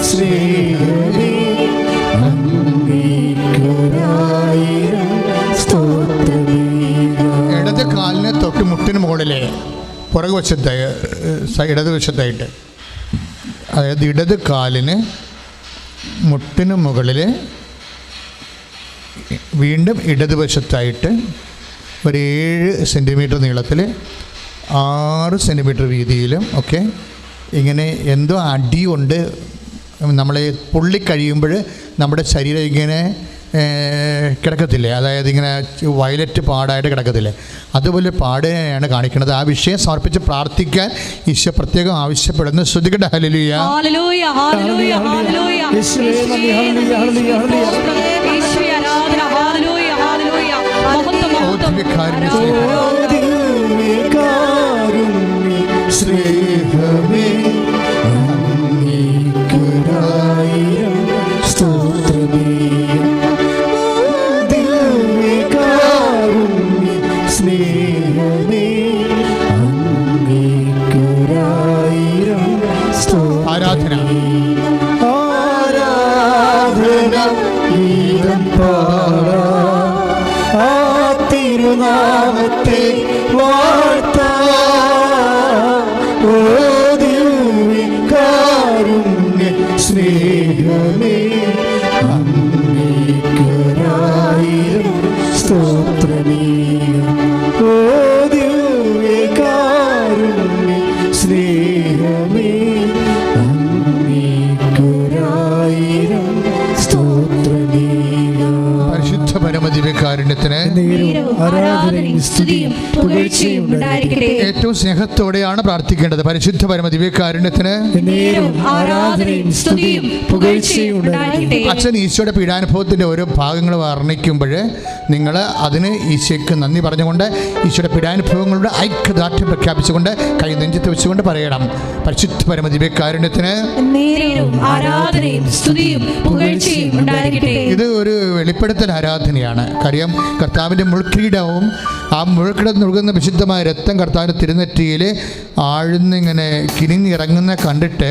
സ്നേഹമേ അങ്ങേക്കൊരായിരം സ്തോത്രമേകാം. ഇടത് കാലിന് തൊട്ട് മുട്ടിന് മുകളിലെ ഇടതുവശത്തായിട്ട്, അതായത് ഇടത് കാലിന് മുട്ടിന് മുകളിൽ വീണ്ടും ഇടതുവശത്തായിട്ട് ഒരു 7 സെൻറ്റിമീറ്റർ നീളത്തിൽ 6 സെൻറ്റിമീറ്റർ വീതിയിലും ഒക്കെ ഇങ്ങനെ എന്തോ അടിയുണ്ട്. നമ്മളെ പൊള്ളിക്കഴിയുമ്പോൾ നമ്മുടെ ശരീരം ഇങ്ങനെ കിടക്കത്തില്ലേ, അതായത് ഇങ്ങനെ വയലറ്റ് പാടായിട്ട് കിടക്കത്തില്ലേ, അതുപോലെ പാടിനെയാണ് കാണിക്കുന്നത്. ആ വിഷയം സമർപ്പിച്ച് പ്രാർത്ഥിക്കാൻ ഈശോ പ്രത്യേകം ആവശ്യപ്പെടുന്നു. ശ്രുതികട്ടെ ഹല്ലേലൂയ. സ്നേഹമേ അങ്ങേക്കൊരായിരം സ്തോത്രമേകാം. സ്നേഹമേ അങ്ങേക്കൊരായിരം സ്തോത്രം. ആരാധന ഗീതം പാടാം, ആ തിരുനാമത്തെ വാഴ്ത്താം. ഓ ദിവ്യകാരുണ്യ സ്നേഹമേ അങ്ങേക്കൊരായിരം സ്തോത്രമേകാം. ഓ ദിവ്യകാരുണ്യ സ്നേഹമേ അങ്ങേക്കൊരായിരം സ്തോത്രമേകാം. പരിശുദ്ധ പരമദിവ്യകാരുണ്യത്തിന് ആരാധനയും സ്തുതിയും പുകഴ്ചയും ഉണ്ടായിരിക്കട്ടെ. ഏറ്റവും സ്നേഹത്തോടെയാണ് പ്രാർത്ഥിക്കേണ്ടത്. പരിശുദ്ധ പരമദിവ്യകാരുണ്യത്തിന് ആരാധനയും സ്തുതിയും പുകഴ്ചയും ഉണ്ടായിരിക്കട്ടെ. അച്ഛൻ ഈശോയുടെ പീഡാനുഭവത്തിൻ്റെ ഓരോ ഭാഗങ്ങൾ വർണ്ണിക്കുമ്പോൾ നിങ്ങൾ അതിന് ഈശോയ്ക്ക് നന്ദി പറഞ്ഞുകൊണ്ട് ഈശോയുടെ പീഡാനുഭവങ്ങളുടെ ഐക്യദാർഢ്യം പ്രഖ്യാപിച്ചുകൊണ്ട് കൈ നെഞ്ചത്ത് വെച്ചുകൊണ്ട് പറയണം. പരിശുദ്ധ പരമദിവ്യകാരുണ്യത്തിന് ആരാധനയും സ്തുതിയും പുകഴ്ചയും ഉണ്ടായിരിക്കട്ടെ. ഇത് ഒരു വെളിപ്പെടുത്തൽ ആരാധനയാണ്. കാര്യം കർത്താവിൻ്റെ മുൾക്കിരീടവും ആ മുൾക്കിടം നൽകുന്ന വിശുദ്ധമായ രക്തം കർത്താവിൻ്റെ തിരുനെറ്റിയിൽ ആഴ്ന്നിങ്ങനെ കിനിഞ്ഞിറങ്ങുന്ന കണ്ടിട്ട്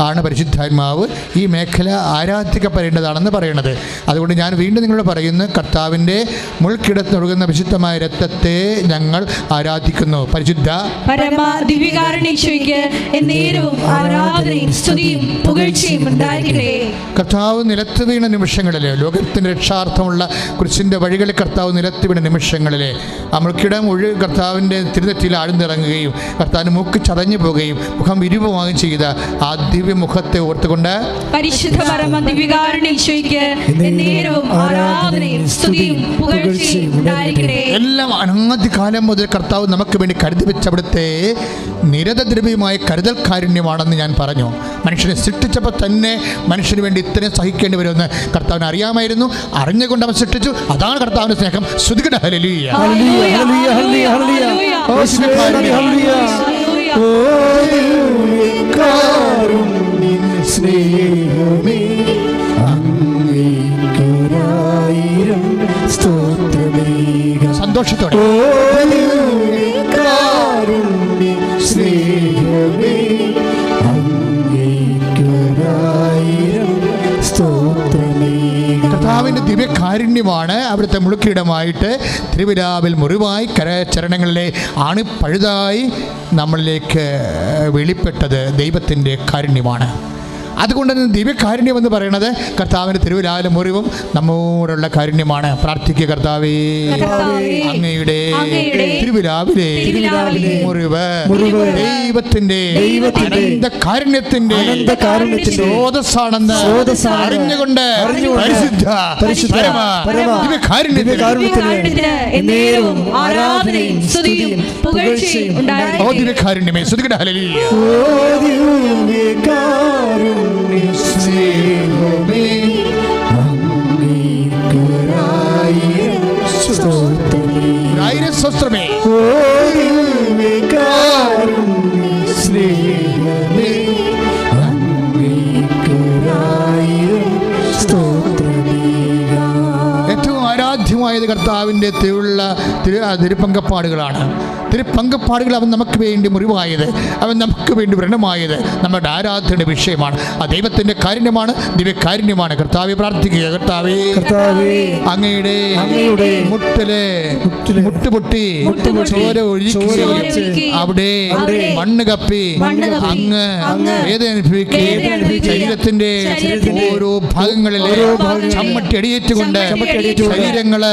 ആണ് പരിശുദ്ധാത്മാവ് ഈ മേഖല ആരാധിക്കപ്പെടേണ്ടതാണെന്ന് പറയുന്നത്. അതുകൊണ്ട് ഞാൻ വീണ്ടും നിങ്ങളോട് പറയുന്നു, കർത്താവിൻ്റെ മുൾക്കിടത്ത് നൽകുന്ന വിശുദ്ധമായ രക്തത്തെ ഞങ്ങൾ ആരാധിക്കുന്നു. പരിശുദ്ധ പരമ ദിവ്യകാരുണ്യേശ്വരിക്ക് എന്നേരവും ആരാധനയും സ്തുതിയും പുകഴ്ചയും ഉണ്ടായിരിക്കട്ടെ. കർത്താവ് നിലത്ത് വീണ നിമിഷങ്ങളിൽ, ലോകത്തിൻ്റെ രക്ഷാർത്ഥമുള്ള കുരിശിൻ്റെ വഴികളിൽ കർത്താവ് നിലത്ത് വീണ നിമിഷങ്ങളിൽ ആ മുൾക്കിടം ഒഴുകി കർത്താവിൻ്റെ തിരുനെറ്റിയിൽ ആഴ്ന്നിറങ്ങുകയും കർത്താവിൻ്റെ മൂക്ക് ചതഞ്ഞു പോവുകയും മുഖം വിരൂപമാകുകയും ചെയ്ത ആ ദിവ്യമുഖത്തെ ഓർത്തുകൊണ്ട് പരിശുദ്ധ പരമ ദിവ്യകാരുണ്യേശ്വരിക്ക് എന്നേരവും ആരാധനയും സ്തുതിയും പുകഴ്ചയും ഉണ്ടായിരിക്കട്ടെ. എല്ലാം അനാദികാലം മുതൽ കർത്താവ് നമുക്ക് വേണ്ടി കരുതി വെച്ച അവിടുത്തെ നിരതദ്രവ്യമായ കരുതൽ കാരുണ്യമാണെന്ന് ഞാൻ പറഞ്ഞു. മനുഷ്യനെ സൃഷ്ടിച്ചപ്പോൾ തന്നെ മനുഷ്യന് വേണ്ടി ഇത്രയും സഹിക്കേണ്ടി വരുമെന്ന് കർത്താവിന് അറിയാമായിരുന്നു. അറിഞ്ഞുകൊണ്ട് അവൻ സൃഷ്ടിച്ചു. അതാണ് കർത്താവിൻ്റെ സ്നേഹം. ശ്രുതികട്ടെ ഹല്ലേലൂയ. സ്നേഹമേ അങ്ങേക്കൊരായിരം സ്തോത്രമേകാം. സന്തോഷത്തോടെ സ്നേഹമേ അങ്ങേക്കൊരായിരം സ്തോത്രമേകാം. കർത്താവിൻ്റെ ദിവ്യകാരുണ്യമാണ് അവിടുത്തെ മുളുക്കിടമായിട്ട് തിരുവിലാവിൽ മുറിവായി കരചരണങ്ങളിലെ പഴുതായി നമ്മളിലേക്ക് വെളിപ്പെട്ടത് ദൈവത്തിൻ്റെ കാരുണ്യമാണ്. അതുകൊണ്ട് തന്നെ ദിവ്യകാരുണ്യം എന്ന് പറയുന്നത് കർത്താവിൻ്റെ തിരുവിലാവിലെ മുറിവും നമ്മോടുള്ള കാരുണ്യമാണ്. പ്രാർത്ഥിക്കുക, കർത്താവേ അങ്ങയുടെ തിരുവിലാവിലെ മുറിവ് ദൈവത്തിൻ്റെ അനന്ത കാരുണ്യത്തിൻ്റെ സ്രോതസ്സാണെന്ന് അറിഞ്ഞുകൊണ്ട് പരിശുദ്ധ ദിവ്യകാരുണ്യമേ ശ്രുതികട്ടെ ഹല്ലേലൂയ. സ്നേഹമേ അങ്ങേക്കൊരായിരം ആയിരം സ്വസ്ത്രമേ സ്നേഹമേ അങ്ങേക്കൊരായിരം സ്തോത്രമേകാം. ഏറ്റവും ആരാധ്യമായത് കർത്താവിൻ്റെ തിരുപ്പങ്കപ്പാടുകളാണ്. തിരുപ്പങ്കപ്പാടുകൾ അവൻ നമുക്ക് വേണ്ടി മുറിവായത്, അവൻ നമുക്ക് വേണ്ടി വ്രണമായത് നമ്മുടെ ആരാധനയുടെ വിഷയമാണ്. ആ ദൈവത്തിൻ്റെ കാരുണ്യമാണ്, ദിവ്യകാരുണ്യമാണ്. കർത്താവെ പ്രാർത്ഥിക്കുക. കർത്താവേ, അങ്ങയുടെ മുട്ടുപൊട്ടി ചോര ഒഴിച്ച് അവിടെ മണ്ണ് കപ്പി അങ്ങ് വേദന അനുഭവിക്കുകയും ശരീരത്തിന്റെ ഓരോ ഭാഗങ്ങളിലെ ചമ്മട്ടി അടിയേറ്റുകൊണ്ട് ശരീരങ്ങള്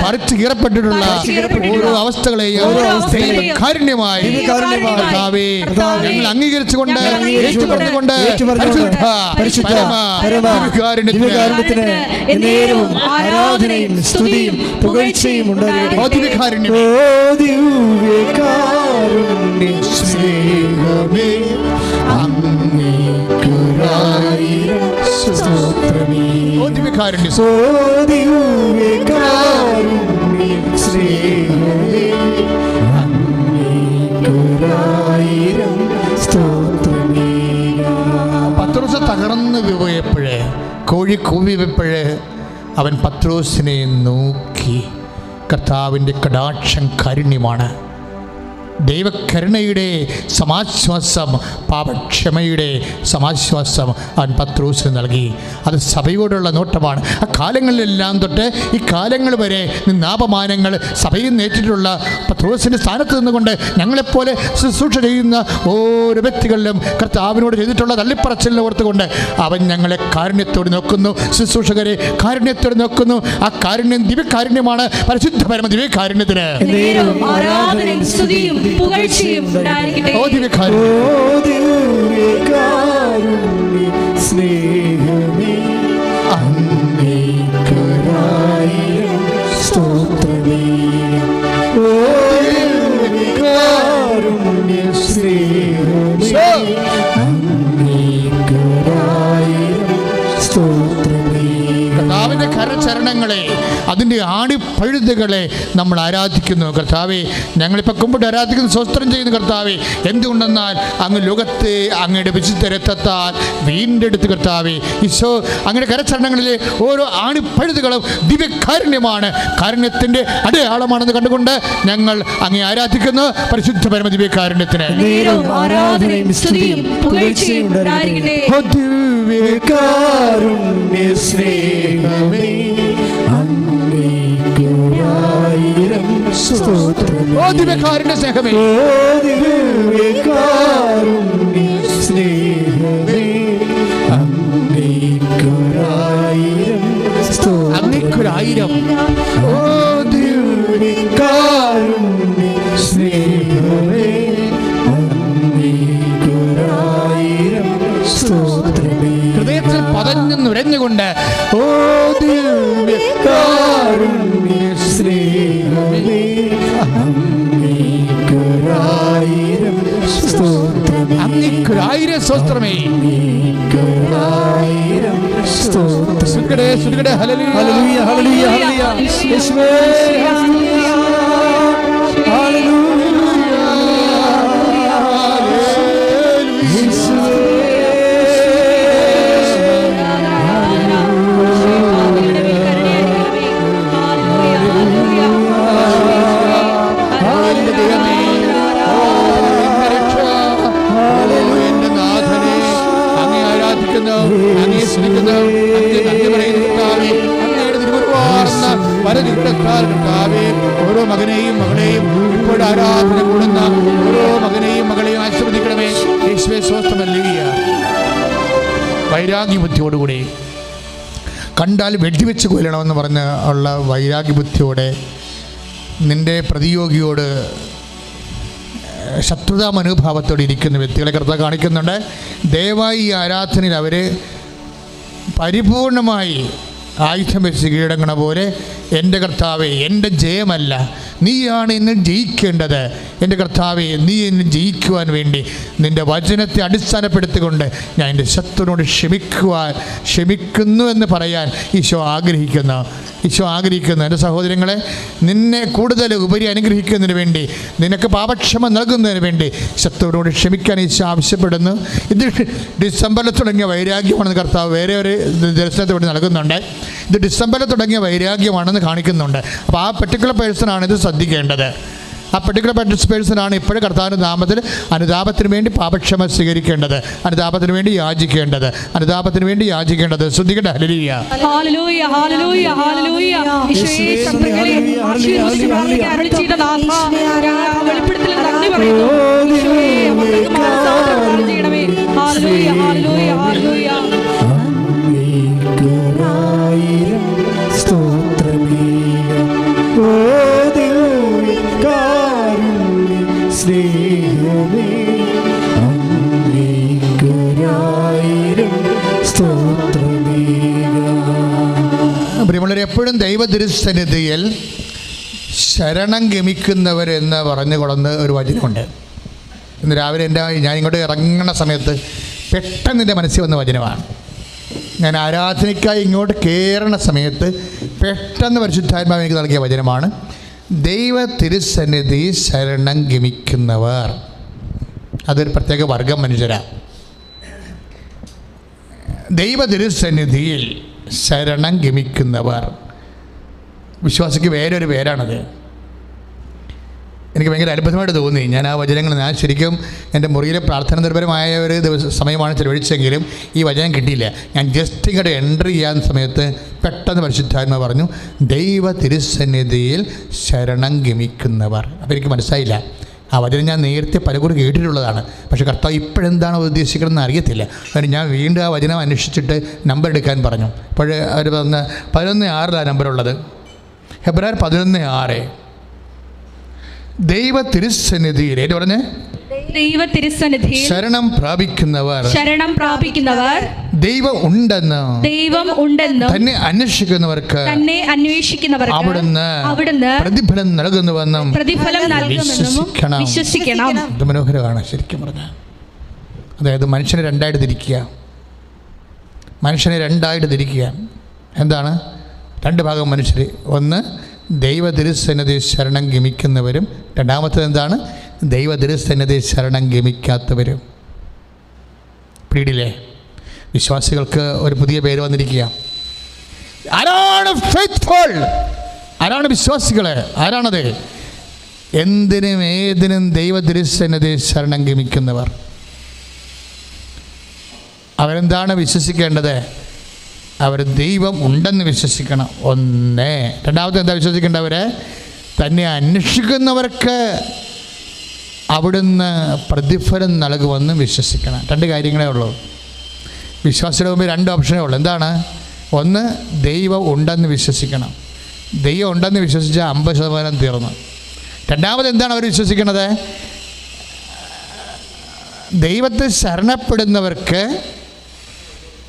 പറിച്ചു കീറപ്പെട്ടിട്ടുള്ള ഓരോ അവസ്ഥകളെയും കാരുണ്യമായി കർത്താവേ ഞങ്ങൾ അംഗീകരിച്ചുകൊണ്ട് ഏറ്റുപറഞ്ഞുകൊണ്ട് ദിവ്യകാരുണ്യത്തിന് എന്നേരവും ആരാധനയും സ്തുതിയും പുകഴ്ചയും ഉണ്ടാകട്ടെ. സ്നേഹമേ അങ്ങേക്കൊരായിരം സ്തോത്രമേ. ദിവ്യകാരുണ്യം സ്നേഹമേ അങ്ങേക്കൊരായിരം സ്തോത്രമേ. പത്രോസ് തകർന്നു പോയപ്പോഴേ, കോഴി കൂവിയപ്പോഴേ അവൻ പത്രോസിനെ നോക്കി. കർത്താവിൻ്റെ കടാക്ഷം കാരുണ്യമാണ്. ദൈവകരുണയുടെ സമാശ്വാസം, പാപക്ഷമയുടെ സമാശ്വാസം അവൻ പത്രോസിന് നൽകി. അത് സഭയോടുള്ള നോട്ടമാണ്. ആ കാലങ്ങളിലെല്ലാം തൊട്ട് ഈ കാലങ്ങൾ വരെ നിന്നാപമാനങ്ങൾ സഭയിൽ നേരിട്ടിട്ടുള്ള പത്രോസിൻ്റെ സ്ഥാനത്ത് നിന്നുകൊണ്ട് ഞങ്ങളെപ്പോലെ ശുശ്രൂഷ ചെയ്യുന്ന ഓരോ വ്യക്തികളിലും കർത്താവിനോട് ചെയ്തിട്ടുള്ള തള്ളിപ്പറച്ചിലിനെ ഓർത്തുകൊണ്ട് അവൻ ഞങ്ങളെ കാരുണ്യത്തോട് നോക്കുന്നു. ശുശ്രൂഷകരെ കാരുണ്യത്തോട് നോക്കുന്നു. ആ കാരുണ്യം ദിവ്യകാരുണ്യമാണ്. പരിശുദ്ധ പരമ ദിവ്യകാരുണ്യത്തിന് സ്നേഹമേ അങ്ങേക്കൊരായിരം സ്തോത്രമേ. സ്നേഹമേ അങ്ങേക്കൊരായിരം സ്തോത്രമേ. കർത്താവിൻ്റെ കരചരണങ്ങളെ, അതിൻ്റെ ആടിപ്പഴുതുകളെ നമ്മൾ ആരാധിക്കുന്നു. കർത്താവെ, ഞങ്ങളിപ്പോൾ കുമ്പിട്ട് ആരാധിക്കുന്നു, സ്വസ്ത്രം ചെയ്യുന്നു. കർത്താവെ, എന്തുകൊണ്ടെന്നാൽ അങ്ങ് ലോകത്തെ അങ്ങയുടെ വിശുദ്ധ രക്തത്താൽ വീണ്ടെടുത്ത്. കർത്താവെ, ഈശോ അങ്ങയുടെ കരചരണങ്ങളിലെ ഓരോ ആണിപ്പഴുതുകളും ദിവ്യകാരുണ്യമാണ്, കാരുണ്യത്തിൻ്റെ അടയാളമാണെന്ന് കണ്ടുകൊണ്ട് ഞങ്ങൾ അങ്ങേ ആരാധിക്കുന്നു. പരിശുദ്ധ പരമ ദിവ്യകാരുണ്യത്തിന് സ്നേഹമേ അങ്ങേക്കൊരായിരം സ്തോത്രമേ. ദിവ്യകാരുണ്യ സ്നേഹമേ, സ്നേഹമേ അങ്ങേക്കൊരായിരം സ്തോത്രം. അങ്ങേക്കൊരായിരം സ്നേഹമേ അങ്ങേക്കൊരായിരം സ്തോത്രമേ. ഹൃദയത്തിൽ പതഞ്ഞു നുരഞ്ഞുകൊണ്ട് ഓ ദിവ്യകാരുണ്യ സ്നേഹമേ അങ്ങേക്കൊരായിരം സ്തോത്രമേ. അങ്ങേക്കൊരായിരം സ്തോത്രമേ. അങ്ങേക്കൊരായിരം സ്തോത്രം. സുഖടേ സുഖടേ ഹല്ലേലൂയ ഹല്ലേലൂയ ഹല്ലേലൂയ ഹല്ലേലൂയ യേശുവേ ഹല്ലേലൂയ ഹല്ലേലൂയ യേശുവേ. ഓരോ മകനെയും മകളെയും ഇപ്പോൾ ആരാധന കൂടുന്ന ഓരോ മകനെയും മകളെയും ആശീർവദിക്കണമേ. യേശുവേ സ്വസ്ഥമല്ലിയ വൈരാഗ്യബുദ്ധിയോടുകൂടി, കണ്ടാൽ വെടിവെച്ച് കൊല്ലണമെന്ന് പറഞ്ഞ് ഉള്ള വൈരാഗ്യബുദ്ധിയോടെ നിൻ്റെ പ്രതിയോഗിയോട് ശത്രുതാ മനോഭാവത്തോടെ ഇരിക്കുന്ന വ്യക്തികളെ കർത്താവ് കാണിക്കുന്നുണ്ട്. ദയവായി ഈ ആരാധനയിൽ അവർ പരിപൂർണമായി ആയുധം വെച്ച് കീഴടങ്ങണ പോലെ, എൻ്റെ കർത്താവേ, എൻ്റെ ജയമല്ല, നീയാണ് എന്നെ ജയിക്കേണ്ടത്. എൻ്റെ കർത്താവേ, നീ എന്നെ ജയിക്കുവാൻ വേണ്ടി നിൻ്റെ വചനത്തെ അടിസ്ഥാനപ്പെടുത്തിക്കൊണ്ട് ഞാൻ എൻ്റെ ശത്രുവിനോട് ക്ഷമിക്കുന്നു എന്ന് പറയാൻ ഈശോ ആഗ്രഹിക്കുന്നു. എൻ്റെ സഹോദരങ്ങളെ, നിന്നെ കൂടുതൽ ഉപരി അനുഗ്രഹിക്കുന്നതിന് വേണ്ടി, നിനക്ക് പാപക്ഷമ നൽകുന്നതിന് വേണ്ടി ശത്രുവിനോട് ക്ഷമിക്കാൻ ഈശോ ആവശ്യപ്പെടുന്നു. ഇത് ഡിസംബറിൽ തുടങ്ങിയ വൈരാഗ്യമാണെന്ന് കർത്താവ് വേറെ ഒരു ദർശനത്തെ വേണ്ടി നൽകുന്നുണ്ട്. ഇത് ഡിസംബറിൽ തുടങ്ങിയ വൈരാഗ്യമാണെന്ന് കാണിക്കുന്നുണ്ട്. അപ്പോൾ ആ പെർട്ടിക്കുലർ പേഴ്സണാണ് ഇത് ശ്രദ്ധിക്കേണ്ടത്. ആ പെർട്ടിക്കുലർ പേഴ്സണാണ് ഇപ്പോഴും കർത്താവിൻ്റെ നാമത്തിൽ അനുതാപത്തിന് വേണ്ടി പാപക്ഷമ സ്വീകരിക്കേണ്ടത്, അനുതാപത്തിന് വേണ്ടി യാചിക്കേണ്ടത്, അനുതാപത്തിന് വേണ്ടി യാചിക്കേണ്ടത്. ശ്രദ്ധിക്കട്ടെ. ഹല്ലേലൂയ, ഹല്ലേലൂയ, ഹല്ലേലൂയ, ഹല്ലേലൂയ. ഈശോയെ ശബ്ദങ്ങളെ ആശീർവദിച്ച് പ്രാർത്ഥിക്കാൻ അരുളി ചെയ്ത നാഥ, വെളിപ്പെടുത്തലിൽ നന്ദി പറയുന്നു. ഈശോയെ അവർക്ക് മാനസാന്തരം പ്രദാനം ചെയ്യണമേ. ഹല്ലേലൂയ, ഹല്ലേലൂയ, ഹല്ലേലൂയ. പ്രിയമുള്ളവരെ, എപ്പോഴും ദൈവ തിരുസന്നിധിയിൽ ശരണം ഗമിക്കുന്നവരെന്ന് പറഞ്ഞു കൊള്ളുന്ന ഒരു വചനമുണ്ട്. ഇന്ന് രാവിലെ ഞാൻ ഇങ്ങോട്ട് ഇറങ്ങുന്ന സമയത്ത് പെട്ടെന്ന് എൻ്റെ മനസ്സിൽ വന്ന വചനമാണ്. ഞാൻ ആരാധനയ്ക്കായി ഇങ്ങോട്ട് കയറുന്ന സമയത്ത് പെട്ടെന്ന് പരിശുദ്ധാത്മാവ് എനിക്ക് നൽകിയ വചനമാണ്. ദൈവ തിരുസന്നിധി ശരണം ഗമിക്കുന്നവർ. അതൊരു പ്രത്യേക വർഗം മനുഷ്യരാണ്. ദൈവ തിരുസന്നിധിയിൽ ശരണം ഗമിക്കുന്നവർ. വിശ്വാസിക്ക് വേറൊരു പേരാണത്. എനിക്ക് ഭയങ്കര അത്ഭുതമായിട്ട് തോന്നി. ഞാൻ ആ വചനങ്ങൾ ഞാൻ ശരിക്കും എൻ്റെ മുറിയിലെ പ്രാർത്ഥന നിർഭരമായ ഒരു സമയമാണ് ചെലവഴിച്ചെങ്കിലും ഈ വചനം കിട്ടിയില്ല. ഞാൻ ജസ്റ്റ് ഇങ്ങോട്ട് എൻട്രി ചെയ്യാൻ സമയത്ത് പെട്ടെന്ന് പരിശുദ്ധാത്മ പറഞ്ഞു, ദൈവ തിരുസന്നിധിയിൽ ശരണം ഗമിക്കുന്നവർ. അപ്പോൾ എനിക്ക് മനസ്സിലായില്ല. ആ വചനം ഞാൻ നേരത്തെ പലകുറി കേട്ടിട്ടുള്ളതാണ്. പക്ഷേ കർത്താവ് ഇപ്പോഴെന്താണ് ഉദ്ദേശിക്കണമെന്ന് അറിയത്തില്ല. അതുകൊണ്ട് ഞാൻ വീണ്ടും ആ വചനം അന്വേഷിച്ചിട്ട് നമ്പർ എടുക്കാൻ പറഞ്ഞു. അപ്പോൾ അവർ പറഞ്ഞ 11:6 നമ്പറുള്ളത്. ഹെബ്രായർ 11:6. ദൈവ തിരുസന്നിധിയിൽ പറഞ്ഞേ, ദൈവ തിരുസന്നിധിയിൽ ശരണം പ്രാപിക്കുന്നവർ ദൈവം ഉണ്ടെന്ന് തന്നെ അന്വേഷിക്കുന്നവർക്ക് അവിടുന്ന് പ്രതിഫലം നൽകുന്നുവെന്നും വിശ്വസിക്കണം. ഇത് മനോഹരമാണ് ശരിക്കും പറഞ്ഞാൽ. അതായത് മനുഷ്യനെ രണ്ടായിട്ട് തിരിക്കുക. എന്താണ് രണ്ട് ഭാഗം മനുഷ്യർ? ഒന്ന്, ദൈവ തിരുസന്നിധി ശരണം ഗമിക്കുന്നവരും. രണ്ടാമത്തേത് എന്താണ്? ദൈവ തിരുസന്നിധി ശരണം ഗമിക്കാത്തവരും. പിടിയില്ലേ? വിശ്വാസികൾക്ക് ഒരു പുതിയ പേര് വന്നിരിക്കുക. ആരാണ് ഫെയ്ത്ത്ഫുൾ? ആരാണ് വിശ്വാസികളെ? ആരാണത്? എന്തിനും ഏതിനും ദൈവ തിരുസന്നിധി ശരണം ഗമിക്കുന്നവർ. അവരെന്താണ് വിശ്വസിക്കേണ്ടത്? അവർ ദൈവം ഉണ്ടെന്ന് വിശ്വസിക്കണം. ഒന്ന്. രണ്ടാമത്തെ എന്താ വിശ്വസിക്കേണ്ടവരെ? തന്നെ അന്വേഷിക്കുന്നവർക്ക് അവിടുന്ന് പ്രതിഫലം നൽകുമെന്ന് വിശ്വസിക്കണം. രണ്ട് കാര്യങ്ങളേ ഉള്ളൂ. വിശ്വാസിയുടെ മുമ്പിൽ രണ്ട് ഓപ്ഷനേ ഉള്ളൂ. എന്താണ്? ഒന്ന്, ദൈവം ഉണ്ടെന്ന് വിശ്വസിക്കണം. ദൈവം ഉണ്ടെന്ന് വിശ്വസിച്ചാൽ 50% തീർന്നു. രണ്ടാമത് എന്താണ് അവർ വിശ്വസിക്കുന്നത്? ദൈവത്തെ ശരണപ്പെടുന്നവർക്ക്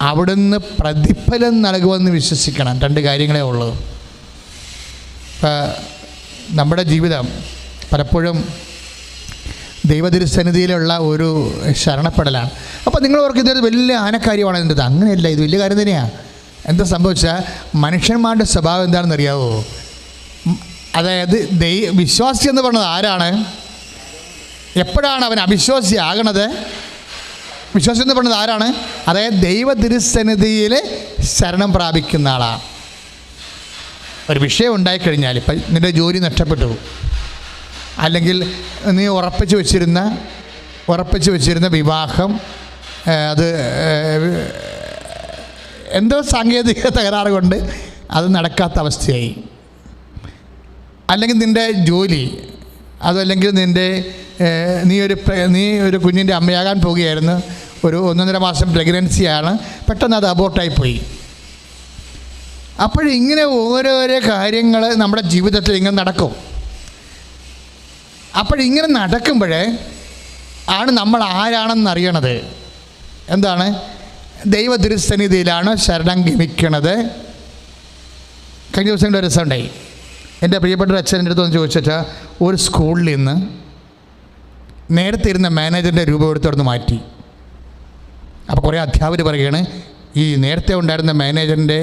അവിടുന്ന് പ്രതിഫലം നൽകുമെന്ന് വിശ്വസിക്കണം. രണ്ട് കാര്യങ്ങളേ ഉള്ളൂ. നമ്മുടെ ജീവിതം പലപ്പോഴും ദൈവതിരുസന്നിധിയിലുള്ള ഒരു ശരണപ്പെടലാണ്. അപ്പോൾ നിങ്ങൾ ഓർക്ക് ഇതൊരു വലിയ ആനക്കാര്യമാണ്. ഇതിൻ്റെ അങ്ങനെയല്ല, ഇത് വലിയ കാര്യം തന്നെയാണ്. എന്താ സംഭവിച്ചാൽ മനുഷ്യന്മാരുടെ സ്വഭാവം എന്താണെന്ന് അറിയാവോ? അതായത് വിശ്വാസി എന്ന് പറയുന്നത് ആരാണ്? എപ്പോഴാണ് അവൻ അവിശ്വാസിയാകണത്? വിശ്വാസം എന്ന് പറയുന്നത് ആരാണ്? അതായത് ദൈവ തിരുസന്നിധിയിൽ ശരണം പ്രാപിക്കുന്ന ആളാണ്. ഒരു വിഷയം ഉണ്ടായിക്കഴിഞ്ഞാൽ, ഇപ്പം നിൻ്റെ ജോലി നഷ്ടപ്പെട്ടു, അല്ലെങ്കിൽ നീ ഉറപ്പിച്ച് വെച്ചിരുന്ന വിവാഹം അത് എന്തോ സാങ്കേതിക തകരാറ് കൊണ്ട് അത് നടക്കാത്ത അവസ്ഥയായി, അല്ലെങ്കിൽ നിൻ്റെ ജോലി, അതല്ലെങ്കിൽ നീ ഒരു കുഞ്ഞിൻ്റെ അമ്മയാകാൻ പോവുകയായിരുന്നു, ഒരു 1.5 മാസം പ്രഗ്നൻസിയാണ്, പെട്ടെന്ന് അത് അബോർട്ടായിപ്പോയി. അപ്പോഴിങ്ങനെ ഓരോരോ കാര്യങ്ങൾ നമ്മുടെ ജീവിതത്തിൽ ഇങ്ങനെ നടക്കും. അപ്പോഴിങ്ങനെ നടക്കുമ്പോഴേ ആണ് നമ്മൾ ആരാണെന്ന് അറിയണത്. എന്താണ്? ദൈവ തിരുസന്നിധിയിലാണ് ശരണം ഗമിക്കണത്. കഴിഞ്ഞ ദിവസങ്ങളുടെ ഒരു രസമുണ്ടായി. എൻ്റെ പ്രിയപ്പെട്ട അച്ഛൻ എൻ്റെ അടുത്ത് ഒന്ന് ചോദിച്ചാൽ, ഒരു സ്കൂളിൽ നിന്ന് നേരത്തെ ഇരുന്ന മാനേജറിൻ്റെ രൂപം എടുത്തോടന്ന് മാറ്റി. അപ്പോൾ കുറേ അധ്യാപകർ പറയുകയാണ്, ഈ നേരത്തെ ഉണ്ടായിരുന്ന മാനേജറിൻ്റെ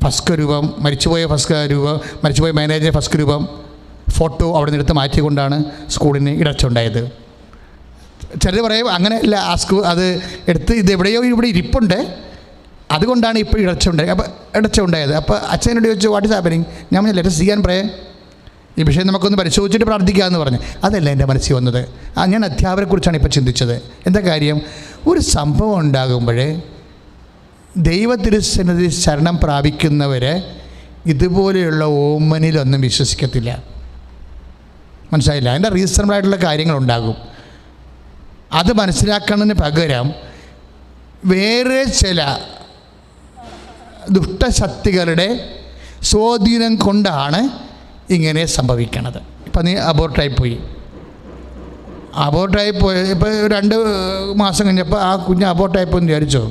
ഫസ്റ്റ് രൂപം, മരിച്ചുപോയ മാനേജറിൻ്റെ ഫസ്റ്റ് രൂപം ഫോട്ടോ അവിടെ നിന്ന് എടുത്ത് മാറ്റിക്കൊണ്ടാണ് സ്കൂളിന് ഇടർച്ചയുണ്ടായത്. ചിലർ പറയും അങ്ങനെയല്ല, അത് എടുത്ത് ഇത് എവിടെയോ ഇവിടെ ഇരിപ്പുണ്ട്, അതുകൊണ്ടാണ് ഇപ്പോൾ ഇടർച്ച ഉണ്ടായത്. അപ്പോൾ അച്ഛനോട് ചോദിച്ചു, വാട്ട് ഈസ് ഹാപ്പനിങ്? ഞാൻ let us see and pray. ഈ വിഷയം നമുക്കൊന്ന് പരിശോധിച്ചിട്ട് പ്രാർത്ഥിക്കാമെന്ന് പറഞ്ഞു. അതല്ല എൻ്റെ മനസ്സിൽ വന്നത്. ഞാൻ അധ്യാപകരെക്കുറിച്ചാണ് ഇപ്പോൾ ചിന്തിച്ചത്. എന്താ കാര്യം? ഒരു സംഭവം ഉണ്ടാകുമ്പോൾ ദൈവത്തിരുസന്നിധി ശരണം പ്രാപിക്കുന്നവർ ഇതുപോലെയുള്ള ഓമനിലൊന്നും വിശ്വസിക്കത്തില്ല. മനസ്സിലായില്ല? അതിൻ്റെ റീസണബിളായിട്ടുള്ള കാര്യങ്ങളുണ്ടാകും. അത് മനസ്സിലാക്കുന്നതിന് പകരം വേറെ ചില ദുഷ്ടശക്തികളുടെ സ്വാധീനം കൊണ്ടാണ് ഇങ്ങനെ സംഭവിക്കണത്. ഇപ്പം നീ അബോർട്ടായി പോയി ഇപ്പോൾ 2 മാസം കഴിഞ്ഞപ്പോൾ ആ കുഞ്ഞ് അബോർട്ടായിപ്പോയെന്ന് വിചാരിച്ചോ?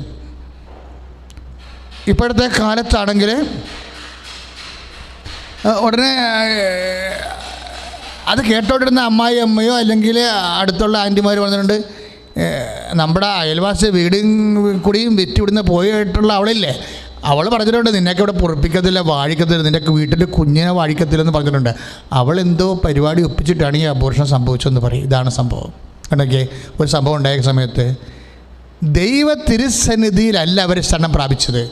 ഇപ്പോഴത്തെ കാലത്താണെങ്കിൽ ഉടനെ അത് കേട്ടോണ്ടിരുന്ന അമ്മയോ അല്ലെങ്കിൽ അടുത്തുള്ള ആൻറ്റിമാർ പറഞ്ഞിട്ടുണ്ട്, നമ്മുടെ അയൽവാസി വീടും കൂടിയും വിറ്റുവിടുന്ന പോയിട്ടുള്ള അവളില്ലേ, അവൾ പറഞ്ഞിട്ടുണ്ട് നിന്നെയൊക്കെ ഇവിടെ പൊറപ്പിക്കത്തില്ല, വാഴിക്കത്തില്ല, നിൻ്റെ വീട്ടിൽ കുഞ്ഞിനെ വാഴിക്കത്തില്ലെന്ന് പറഞ്ഞിട്ടുണ്ട്. അവളെന്തോ പരിപാടി ഒപ്പിച്ചിട്ടാണ് ഈ അബോർഷൻ സംഭവിച്ചതെന്ന് പറയും. ഇതാണ് സംഭവം. കണ്ടൊക്കെ ഒരു സംഭവം ഉണ്ടായ സമയത്ത് ദൈവ തിരുസന്നിധിയിലല്ല അവർ ശരണം പ്രാപിച്ചത്.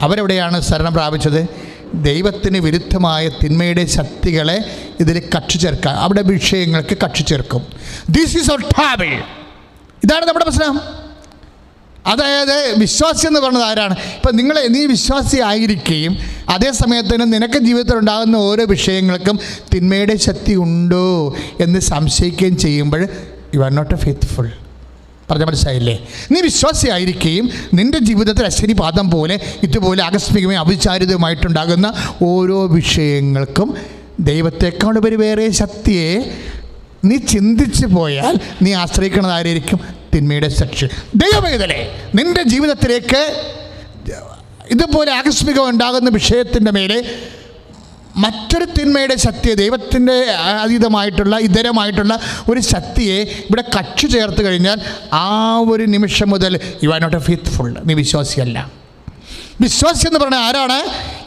അവരെവിടെയാണ് ശരണം പ്രാപിച്ചത്? ദൈവത്തിന് വിരുദ്ധമായ തിന്മയുടെ ശക്തികളെ ഇതിൽ കക്ഷി ചേർക്കാൻ, അവിടെ വിഷയങ്ങൾക്ക് കക്ഷി ചേർക്കും. This is our travel. ഇതാണ് നമ്മുടെ പ്രശ്നം. അതായത് വിശ്വാസി എന്ന് പറയുന്നത് ആരാണ്? ഇപ്പം നീ വിശ്വാസി ആയിരിക്കുകയും അതേ സമയത്തിന് നിനക്ക് ജീവിതത്തിൽ ഉണ്ടാകുന്ന ഓരോ വിഷയങ്ങൾക്കും തിന്മയുടെ ശക്തി ഉണ്ടോ എന്ന് സംശയിക്കുകയും ചെയ്യുമ്പോൾ you are not a faithful. പറഞ്ഞ മനസ്സിലായില്ലേ? നീ വിശ്വാസിയായിരിക്കുകയും നിൻ്റെ ജീവിതത്തിൽ അശ്വനിപാതം പോലെ ഇതുപോലെ ആകസ്മികമായി അവിചാരിതമായിട്ടുണ്ടാകുന്ന ഓരോ വിഷയങ്ങൾക്കും ദൈവത്തെക്കാൾ ഉപരി വേറെ ശക്തിയെ നീ ചിന്തിച്ചു പോയാൽ നീ ആശ്രയിക്കുന്നത് ആരായിരിക്കും? തിന്മയുടെ ശക്തി. ദൈവമേതലേ, നിൻ്റെ ജീവിതത്തിലേക്ക് ഇതുപോലെ ആകസ്മികം ഉണ്ടാകുന്ന വിഷയത്തിൻ്റെ മേലെ മറ്റൊരു തിന്മയുടെ ശക്തിയെ, ദൈവത്തിൻ്റെ അതീതമായിട്ടുള്ള ഇതരമായിട്ടുള്ള ഒരു ശക്തിയെ ഇവിടെ കക്ഷി ചേർത്ത് കഴിഞ്ഞാൽ ആ ഒരു നിമിഷം മുതൽ you are not a faithful. നീ വിശ്വാസിയല്ല. വിശ്വാസി എന്ന് പറഞ്ഞാൽ ആരാണ്?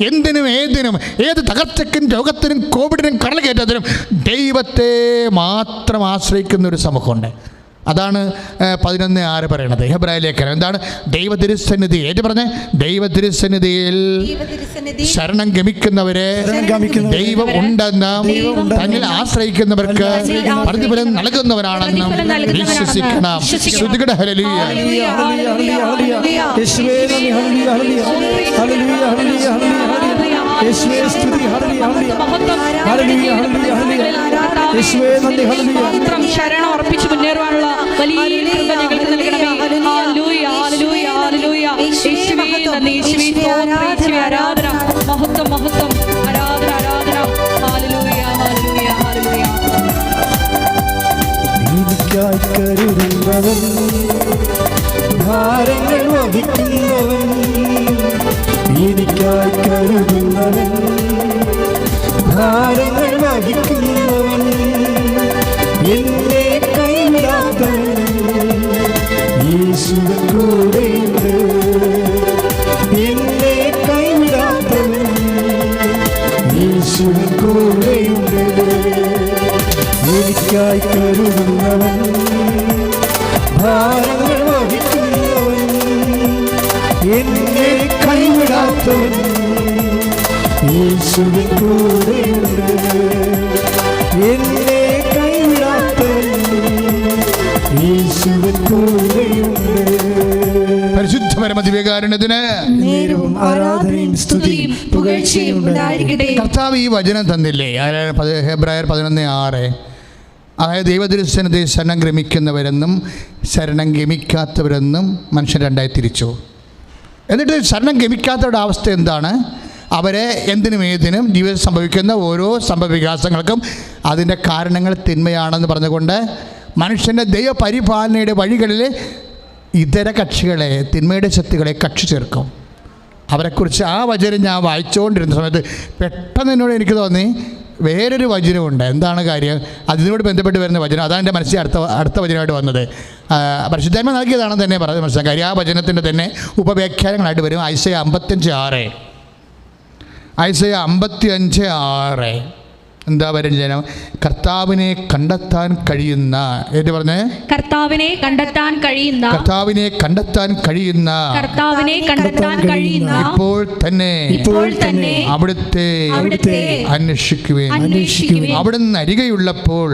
എന്തിനും ഏതിനും, ഏത് തകർച്ചയ്ക്കും രോഗത്തിനും കോവിഡിനും കടൽകയറ്റത്തിനും ദൈവത്തെ മാത്രം ആശ്രയിക്കുന്ന ഒരു സമൂഹമുണ്ട്. അതാണ് 11:6 പറയണത്. ഹെബ്രായ ലേഖനം എന്താണ്? ദൈവ തിരുസന്നിധി. ഏറ്റു പറഞ്ഞേ, ദൈവ തിരുസന്നിധിയിൽ ശരണം ഗമിക്കുന്നവരെ ദൈവം ഉണ്ടെന്നും തന്നിൽ ആശ്രയിക്കുന്നവർക്ക് പ്രതിഫലം നൽകുന്നവനാണെന്നും വിശ്വസിക്കണം. ശ്രുതികട ഹല്ലേലൂയ. ശരണം അർപ്പിച്ച് മുന്നേറുവാനുള്ള വലിയ കൃപ ഞങ്ങൾക്ക് നൽകണമേ. ഹല്ലേലൂയ, ഹല്ലേലൂയ, ഹല്ലേലൂയ. യേശുവേ നന്ദി, യേശുവേ സ്തോത്രം, യേശുവേ ആരാധന, മഹത്വം, മഹത്വം, ആരാധന, ആരാധന. ഹല്ലേലൂയ, ഹല്ലേലൂയ, ഹല്ലേലൂയ. എനിക്കായി കരുതുന്നവൻ, ഭാരങ്ങൾ വഹിക്കുന്നവൻ, എനിക്കായി കരുതുന്നവൻ, ഭാരങ്ങൾ വഹിക്കുന്നവൻ, എന്നെ കൈവിടാത്തവൻ, യേശുവിൻ കൂടെയുണ്ട്. എന്നെ കൈവിടാത്തവൻ, യേശുവിൻ കൂടെയുണ്ട്. എനിക്കായി കരുതുന്നവൻ, ഭാരങ്ങൾ വഹിക്കുന്നവൻ, എന്നെ കൈവിടാത്തവൻ, യേശുവിൻ കൂടെയുണ്ട്. എന്നെ കൈവിടാത്തവൻ, യേശുവിൻ കൂടെയുണ്ട്. പരിശുദ്ധ പരമദിവ്യകാരുണ്യത്തിന് നേരവും ആരാധനയും സ്തുതിയും പുകഴ്ചയും ഉണ്ടായിരിക്കട്ടെ. കർത്താവ് ഈ വചനം തന്നില്ലേ? ഹെബ്രായർ 11:6. അതായത് ദൈവതിരുസന്നിധി ശരണം ഗമിക്കുന്നവരെന്നും ശരണം ഗമിക്കാത്തവരെന്നും മനുഷ്യൻ രണ്ടായി തിരിച്ചു. എന്നിട്ട് ശരണം ഗമിക്കാത്തവരുടെ അവസ്ഥ എന്താണ്? അവരെ എന്തിനും ഏതിനും ജീവിതത്തിൽ സംഭവിക്കുന്ന ഓരോ സംഭവവികാസങ്ങൾക്കും അതിൻ്റെ കാരണങ്ങൾ തിന്മയാണെന്ന് പറഞ്ഞുകൊണ്ട് മനുഷ്യൻ്റെ ദൈവപരിപാലനയുടെ വഴികളിൽ ഇതര കക്ഷികളെ, തിന്മയുടെ ശക്തികളെ കക്ഷി ചേർക്കും. അവരെക്കുറിച്ച് ആ വചനം ഞാൻ വായിച്ചുകൊണ്ടിരുന്ന സമയത്ത് പെട്ടെന്ന് എന്നോട് എനിക്ക് തോന്നി വേറൊരു വചനമുണ്ട്. എന്താണ് കാര്യം? അതിനോട് ബന്ധപ്പെട്ട് വരുന്ന വചനം. അതാണ് എൻ്റെ മനസ്സിൽ അടുത്ത വചനമായിട്ട് വന്നത്. പരിശുദ്ധാത്മ നൽകിയതാണെന്ന് തന്നെ പറഞ്ഞ് മനസ്സിലാക്കാം. കാര്യം ആ വചനത്തിൻ്റെ തന്നെ ഉപവ്യാഖ്യാനങ്ങളായിട്ട് വരും. ഐസയ 55:6. ഐസയ 55:6. എന്താ വചനം? കർത്താവിനെ കണ്ടെത്താൻ കഴിയുന്ന, ഏറ്റു പറഞ്ഞേ, കർത്താവിനെ കണ്ടെത്താൻ കഴിയുന്ന, കർത്താവിനെ കണ്ടെത്താൻ കഴിയുന്ന, കർത്താവിനെ കണ്ടെത്താൻ കഴിയുന്ന, ഇപ്പോൾ തന്നെ അവിടുത്തെ അന്വേഷിക്കുവേൻ. അവിടുന്ന് അരികെയുള്ളപ്പോൾ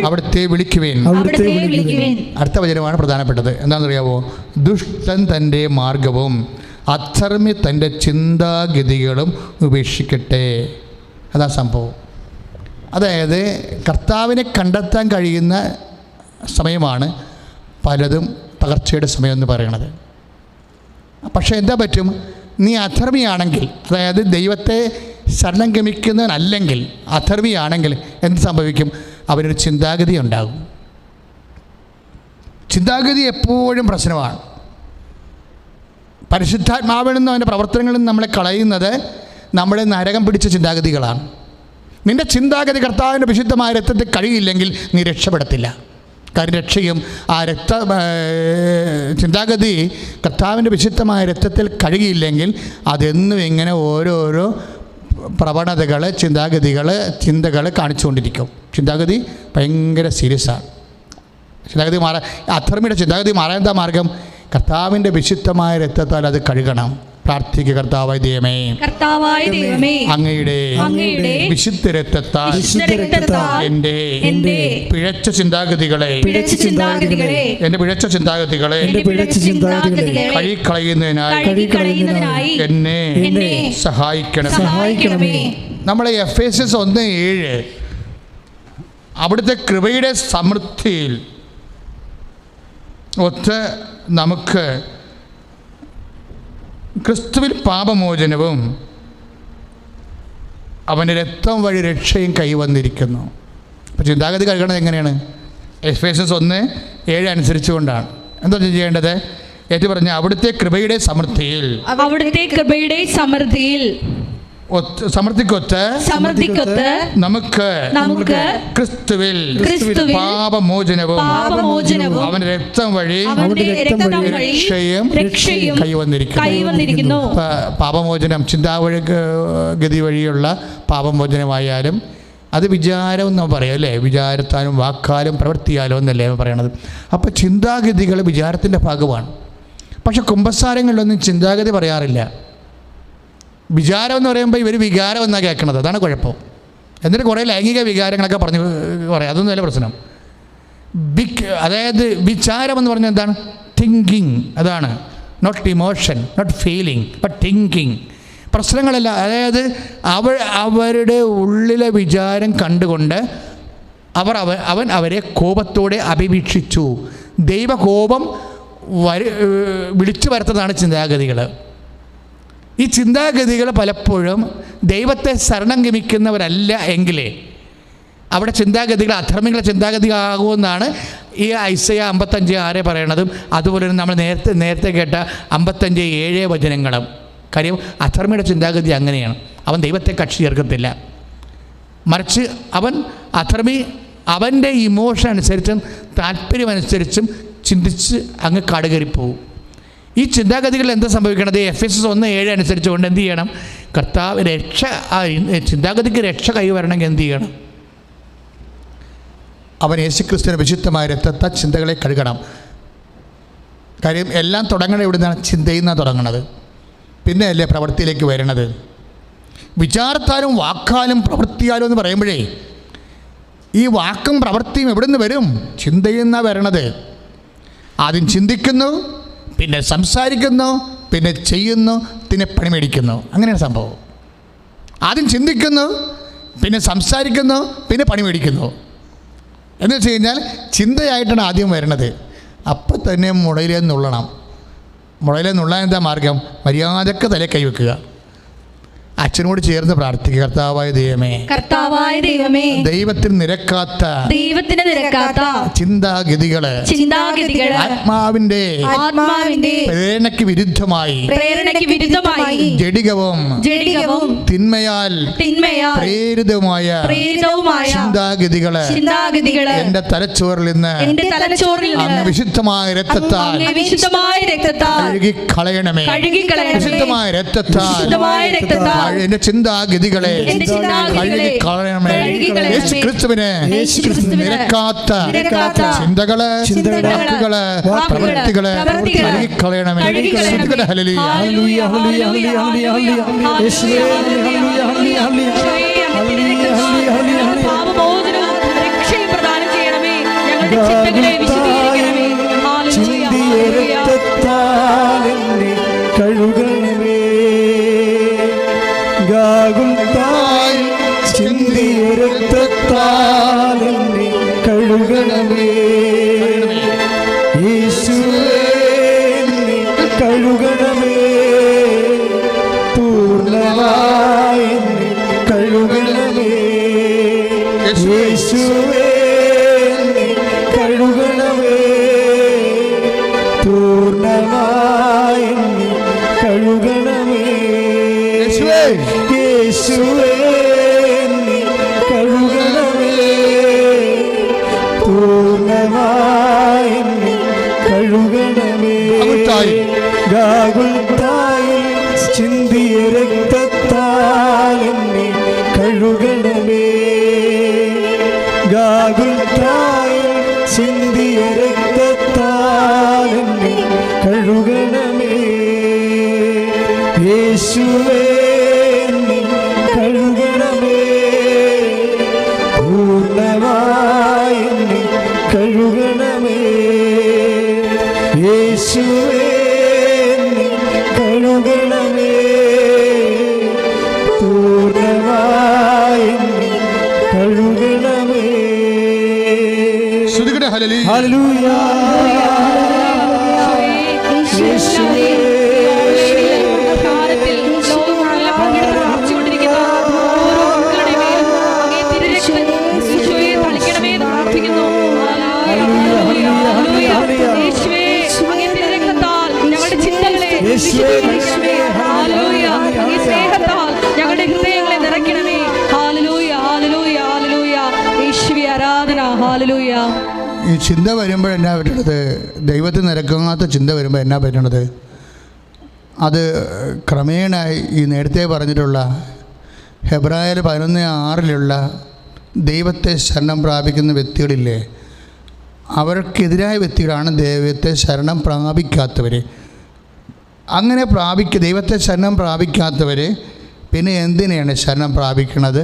അവിടുത്തെ വിളിക്കുവേൻ. അടുത്ത വചനമാണ് പ്രധാനപ്പെട്ടത്. എന്താണെന്നറിയാവോ? ദുഷ്ടൻ തൻ്റെ മാർഗവും അധർമ്മി തൻ്റെ ചിന്താഗതികളും ഉപേക്ഷിക്കട്ടെ. അതാ സംഭവം. അതായത് കർത്താവിനെ കണ്ടെത്താൻ കഴിയുന്ന സമയമാണ് പലതും തകർച്ചയുടെ സമയം എന്ന് പറയണത്. പക്ഷേ എന്താ പറ്റും? നീ അധർമ്മിയാണെങ്കിൽ, അതായത് ദൈവത്തെ ശരണം ഗമിക്കുന്നവനല്ലെങ്കിൽ, അധർമ്മിയാണെങ്കിൽ എന്ത് സംഭവിക്കും? അവനൊരു ചിന്താഗതി ഉണ്ടാകും. ചിന്താഗതി എപ്പോഴും പ്രശ്നമാണ്. പരിശുദ്ധാത്മാവിൽ നിന്നും അവൻ്റെ പ്രവർത്തനങ്ങളിൽ നിന്ന് നമ്മളെ കളയുന്നത് നമ്മളെ നരകം പിടിച്ച ചിന്താഗതികളാണ്. നിൻ്റെ ചിന്താഗതി കർത്താവിൻ്റെ വിശുദ്ധമായ രക്തത്തിൽ കഴിയില്ലെങ്കിൽ നീ രക്ഷപ്പെടത്തില്ല. കാര്യം രക്ഷയും ആ ചിന്താഗതി കർത്താവിൻ്റെ വിശുദ്ധമായ രക്തത്തിൽ കഴുകിയില്ലെങ്കിൽ അതെന്നും ഇങ്ങനെ ഓരോരോ പ്രവണതകൾ, ചിന്തകൾ കാണിച്ചുകൊണ്ടിരിക്കും. ചിന്താഗതി ഭയങ്കര സീരിയസാണ്. ചിന്താഗതി മാറാൻ, അധർമ്മിയുടെ ചിന്താഗതി മാറാൻ എന്താ മാർഗം? കർത്താവിൻ്റെ വിശുദ്ധമായ രക്തത്താൽ അത് കഴുകണം. പ്രാർത്ഥിക്കുക. കർത്താവായ ദൈവമേ, അങ്ങയുടെ വിശുദ്ധ രക്തത്താൽ എൻ്റെ പിഴച്ച ചിന്താഗതികളെ കഴുകിക്കളയുന്നതിനായി എന്നെ സഹായിക്കണമേ. നമ്മളെ എഫേസ്യസ് 1:7 അവിടുത്തെ കൃപയുടെ സമൃദ്ധിയിൽ ഒത്ത് നമുക്ക് ക്രിസ്തുവിൽ പാപമോചനവും അവൻ്റെ രക്തം വഴി രക്ഷയും കൈവന്നിരിക്കുന്നു. അപ്പോൾ ചിന്താഗതി കഴുകണത് എങ്ങനെയാണ്? എഫേസ്യസ് 1:7 അനുസരിച്ചുകൊണ്ടാണ്. എന്താ ചെയ്യേണ്ടത്? ഏറ്റു പറഞ്ഞ അവിടുത്തെ കൃപയുടെ സമൃദ്ധിയിൽ സമൃദ്ധിക്കൊത്ത് നമുക്ക് ക്രിസ്തുവിൽ പാപമോചനവും അവന്റെ രക്തം വഴി രക്ഷയും കൈവന്നിരിക്കുന്നു. പാപമോചനം ചിന്താഗതി വഴിയുള്ള പാപമോചനമായാലും അത് വിചാരം എന്ന് പറയാം അല്ലേ? വിചാരത്താലും വാക്കാലും പ്രവൃത്തിയാലും എന്നല്ലേ പറയണത്. അപ്പോൾ ചിന്താഗതികൾ വിചാരത്തിൻ്റെ ഭാഗമാണ്. പക്ഷെ കുമ്പസാരങ്ങളിലൊന്നും ചിന്താഗതി പറയാറില്ല. വിചാരം എന്ന് പറയുമ്പോൾ ഇവർ വികാരം എന്നാണ് കേൾക്കണത്. അതാണ് കുഴപ്പം. എന്നിട്ട് കുറേ ലൈംഗിക വികാരങ്ങളൊക്കെ പറഞ്ഞു പറയാം. അതൊന്നും അല്ല പ്രശ്നം. അതായത് വിചാരം എന്ന് പറഞ്ഞാൽ എന്താണ്? തിങ്കിങ്. അതാണ്. Not emotion, not feeling, but thinking. പ്രശ്നങ്ങളല്ല. അതായത് അവരുടെ ഉള്ളിലെ വിചാരം കണ്ടുകൊണ്ട് അവൻ അവരെ കോപത്തോടെ അഭിവീക്ഷിച്ചു. ദൈവകോപം വിളിച്ചു വരുത്തുന്നതാണ് ചിന്താഗതികൾ. ഈ ചിന്താഗതികൾ പലപ്പോഴും ദൈവത്തെ ശരണം ഗമിക്കുന്നവരല്ല എങ്കിലേ അവിടെ ചിന്താഗതികൾ അധർമ്മികളുടെ ചിന്താഗതി ആകുമെന്നാണ് ഈ ഐസയ 55:6 പറയണതും അതുപോലെ തന്നെ നമ്മൾ നേരത്തെ കേട്ട 55:7 വചനങ്ങളും. കാര്യം അധർമ്മിയുടെ ചിന്താഗതി അങ്ങനെയാണ്. അവൻ ദൈവത്തെ കക്ഷി ചേർക്കത്തില്ല. മറിച്ച് അധർമ്മി അവൻ്റെ ഇമോഷൻ അനുസരിച്ചും താല്പര്യമനുസരിച്ചും ചിന്തിച്ച് അങ്ങ് കാടുകയറിപ്പോവും. ഈ ചിന്താഗതികൾ എന്താ സംഭവിക്കണത്? എഫേസ്യസ് 1:7 അനുസരിച്ചുകൊണ്ട് എന്ത് ചെയ്യണം? കർത്താവ് ചിന്താഗതിക്ക് രക്ഷ കൈവരണമെങ്കിൽ എന്ത് ചെയ്യണം? അവൻ യേശുക്രിസ്തുവിന്റെ വിശുദ്ധമായ രക്തത്താൽ ചിന്തകളെ കഴുകണം. കാര്യം എല്ലാം തുടങ്ങണത് എവിടുന്നാണ്? ചിന്തയിൽ നിന്നാണ് തുടങ്ങണത്. പിന്നെ അല്ലേ പ്രവൃത്തിയിലേക്ക് വരണത്. വിചാരത്താലും വാക്കാലും പ്രവൃത്തിയാലും എന്ന് പറയുമ്പോഴേ ഈ വാക്കും പ്രവൃത്തിയും എവിടെ നിന്ന് വരും? ചിന്തയിൽ നിന്നാണ് വരണത്. ആദ്യം ചിന്തിക്കുന്നു, പിന്നെ സംസാരിക്കുന്നു, പിന്നെ ചെയ്യുന്നു, പിന്നെ പണിമേടിക്കുന്നു. അങ്ങനെയാണ് സംഭവം. ആദ്യം ചിന്തിക്കുന്നു, പിന്നെ സംസാരിക്കുന്നു, പിന്നെ പണിമേടിക്കുന്നു. എന്ന് വെച്ച് കഴിഞ്ഞാൽ ചിന്തയായിട്ടാണ് ആദ്യം വരണത്. അപ്പം തന്നെ മുളയിലേ നുള്ളണം. മുളയിലേ നുള്ളാൻ എന്താ മാർഗം? മര്യാദക്ക് തലേ കൈവെക്കുക. അച്ഛനോട് ചേർന്ന് പ്രാർത്ഥിക്കുക. കർത്താവായ ദൈവമേ, ദൈവത്തിന് നിരക്കാത്ത ചിന്താഗതികള് ആത്മാവിന്റെ പ്രേരണയ്ക്ക് വിരുദ്ധമായി ജഡികവും തിന്മയാൽ പ്രേരിതവുമായ ചിന്താഗതികള് എന്റെ തലച്ചോറിൽ നിന്ന് അങ്ങ് വിശുദ്ധമായ രക്തത്താൽ കഴുകിക്കളയണമേ. വിശുദ്ധമായ രക്തത്താൽ എൻ്റെ ചിന്താഗതികളെ കഴുകിക്കളയണമേ. യേശു ക്രിസ്തുവിനെ നിരക്കാത്ത ചിന്തകള്, പ്രവൃത്തികള് കഴുകിക്കളയണമേ. ഹല്ലേലൂയ ഹല്ലേലൂയ ഹല്ലേലൂയ ഹല്ലേലൂയ പാപമോചനവും രക്ഷയും പ്രദാനം ചെയ്യണമേ. ഞങ്ങളുടെ ചിന്തകളെ വിശുദ്ധീകരിക്കണമേ. ഹല്ലേലൂയ കഴുകണമേ. ഗാഗുൽത്തായി ചിന്തിയ രക്തത്താൽ എന്നെ കഴുകണമേ. യേശുവേ എന്നെ കഴുകണമേ. പൂർണ്ണമായി എന്നെ കഴുകണമേ. യേശുവേ എന്നെ കഴുകണമേ. പൂർണ്ണമായി എന്നെ കഴുകണമേ. യേശുവേ എന്നെ കഴുകണമേ. പൂർണ്ണമായി എന്നെ കഴുകണമേ. ഗാഗുൽത്തായി ചിന്തിയ രക്തത്താൽ എന്നെ കഴുകണമേ. ഗാഗുൽത്തായി ചിന്തിയ രക്തത്താൽ എന്നെ കഴുകണമേ. യേശുവേ എന്നെ കഴുകണമേ. പൂർണ്ണമായി എന്നെ കഴുകണമേ. യേശുവേ എന്നെ കഴുകണമേ. പൂർണ്ണമായി എന്നെ കഴുകണമേ. ഹല്ലേലൂയ. ഞങ്ങളുടെ ഹൃദയങ്ങളെ നിറയ്ക്കണമേ. ഹല്ലേലൂയ ഹല്ലേലൂയ ഹല്ലേലൂയ. യേശുവേ ആരാധന. ഹല്ലേലൂയ. ഈ ചിന്ത വരുമ്പോൾ എന്നാ പറ്റണത്? ദൈവത്തിൽ നിരക്കാത്ത ചിന്ത വരുമ്പോൾ എന്നാ പറ്റണത്? അത് ക്രമേണ ഈ നേരത്തെ പറഞ്ഞിട്ടുള്ള ഹെബ്രായർ 11:6 ദൈവത്തെ ശരണം പ്രാപിക്കുന്ന വ്യക്തികളില്ലേ, അവർക്കെതിരായ വ്യക്തികളാണ് ദൈവത്തെ ശരണം പ്രാപിക്കാത്തവർ. അങ്ങനെ ദൈവത്തെ ശരണം പ്രാപിക്കാത്തവർ പിന്നെ എന്തിനെയാണ് ശരണം പ്രാപിക്കുന്നത്?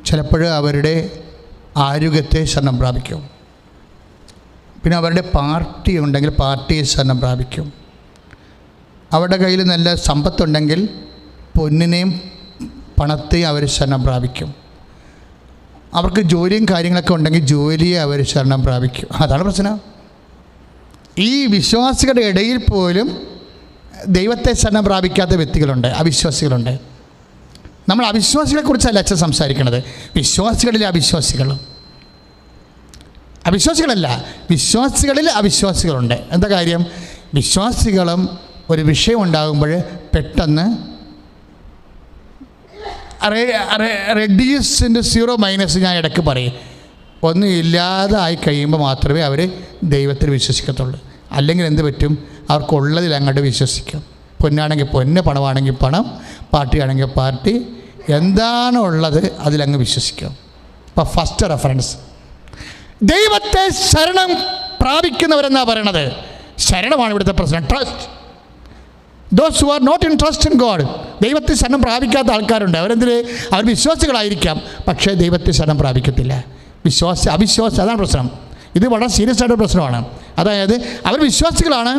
ചിലപ്പോൾ അവരുടെ ആരോഗ്യത്തെ ശരണം പ്രാപിക്കും. പിന്നെ അവരുടെ പാർട്ടി ഉണ്ടെങ്കിൽ പാർട്ടിയെ ശരണം പ്രാപിക്കും. അവരുടെ കയ്യിൽ നല്ല സമ്പത്തുണ്ടെങ്കിൽ പൊന്നിനെയും പണത്തെയും അവർ ശരണം പ്രാപിക്കും. അവർക്ക് ജോലിയും കാര്യങ്ങളൊക്കെ ഉണ്ടെങ്കിൽ ജോലിയെ അവർ ശരണം പ്രാപിക്കും. അതാണ് പ്രശ്നം. ഈ വിശ്വാസികളുടെ ഇടയിൽ പോലും ദൈവത്തെ ശരണം പ്രാപിക്കാത്ത വ്യക്തികളുണ്ട്, അവിശ്വാസികളുണ്ട്. നമ്മൾ അവിശ്വാസികളെക്കുറിച്ചല്ല അച്ഛൻ സംസാരിക്കുന്നത്, വിശ്വാസികളിലെ അവിശ്വാസികളല്ല, വിശ്വാസികളിൽ അവിശ്വാസികളുണ്ട്. എന്താ കാര്യം? വിശ്വാസികളും ഒരു വിഷയം ഉണ്ടാകുമ്പോൾ പെട്ടെന്ന് റെഡ്യൂസിൻ്റെ 0- ഞാൻ ഇടയ്ക്ക് പറയും, ഒന്നും ഇല്ലാതായി കഴിയുമ്പോൾ മാത്രമേ അവർ ദൈവത്തിൽ വിശ്വസിക്കത്തുള്ളൂ. അല്ലെങ്കിൽ എന്ത് പറ്റും? അവർക്കുള്ളതിൽ അങ്ങോട്ട് വിശ്വസിക്കും. പൊന്നാണെങ്കിൽ പൊന്ന്, പണമാണെങ്കിൽ പണം, പാർട്ടിയാണെങ്കിൽ പാർട്ടി, എന്താണോ ഉള്ളത് അതിലങ്ങ് വിശ്വസിക്കും. അപ്പോൾ ഫസ്റ്റ് റെഫറൻസ് ദൈവത്തെ ശരണം പ്രാപിക്കുന്നവരെന്നാണ് പറയണത്. ശരണമാണ് ഇവിടുത്തെ പ്രശ്നം. Trust. Those who are not in trust in God. ദൈവത്തെ ശരണം പ്രാപിക്കാത്ത ആൾക്കാരുണ്ട്. അവർ വിശ്വാസികളായിരിക്കാം, പക്ഷേ ദൈവത്തെ ശരണം പ്രാപിക്കത്തില്ല. അവിശ്വാസം, അതാണ് പ്രശ്നം. ഇത് വളരെ സീരിയസ് ആയിട്ട് പ്രശ്നമാണ്. അതായത് അവർ വിശ്വാസികളാണ്,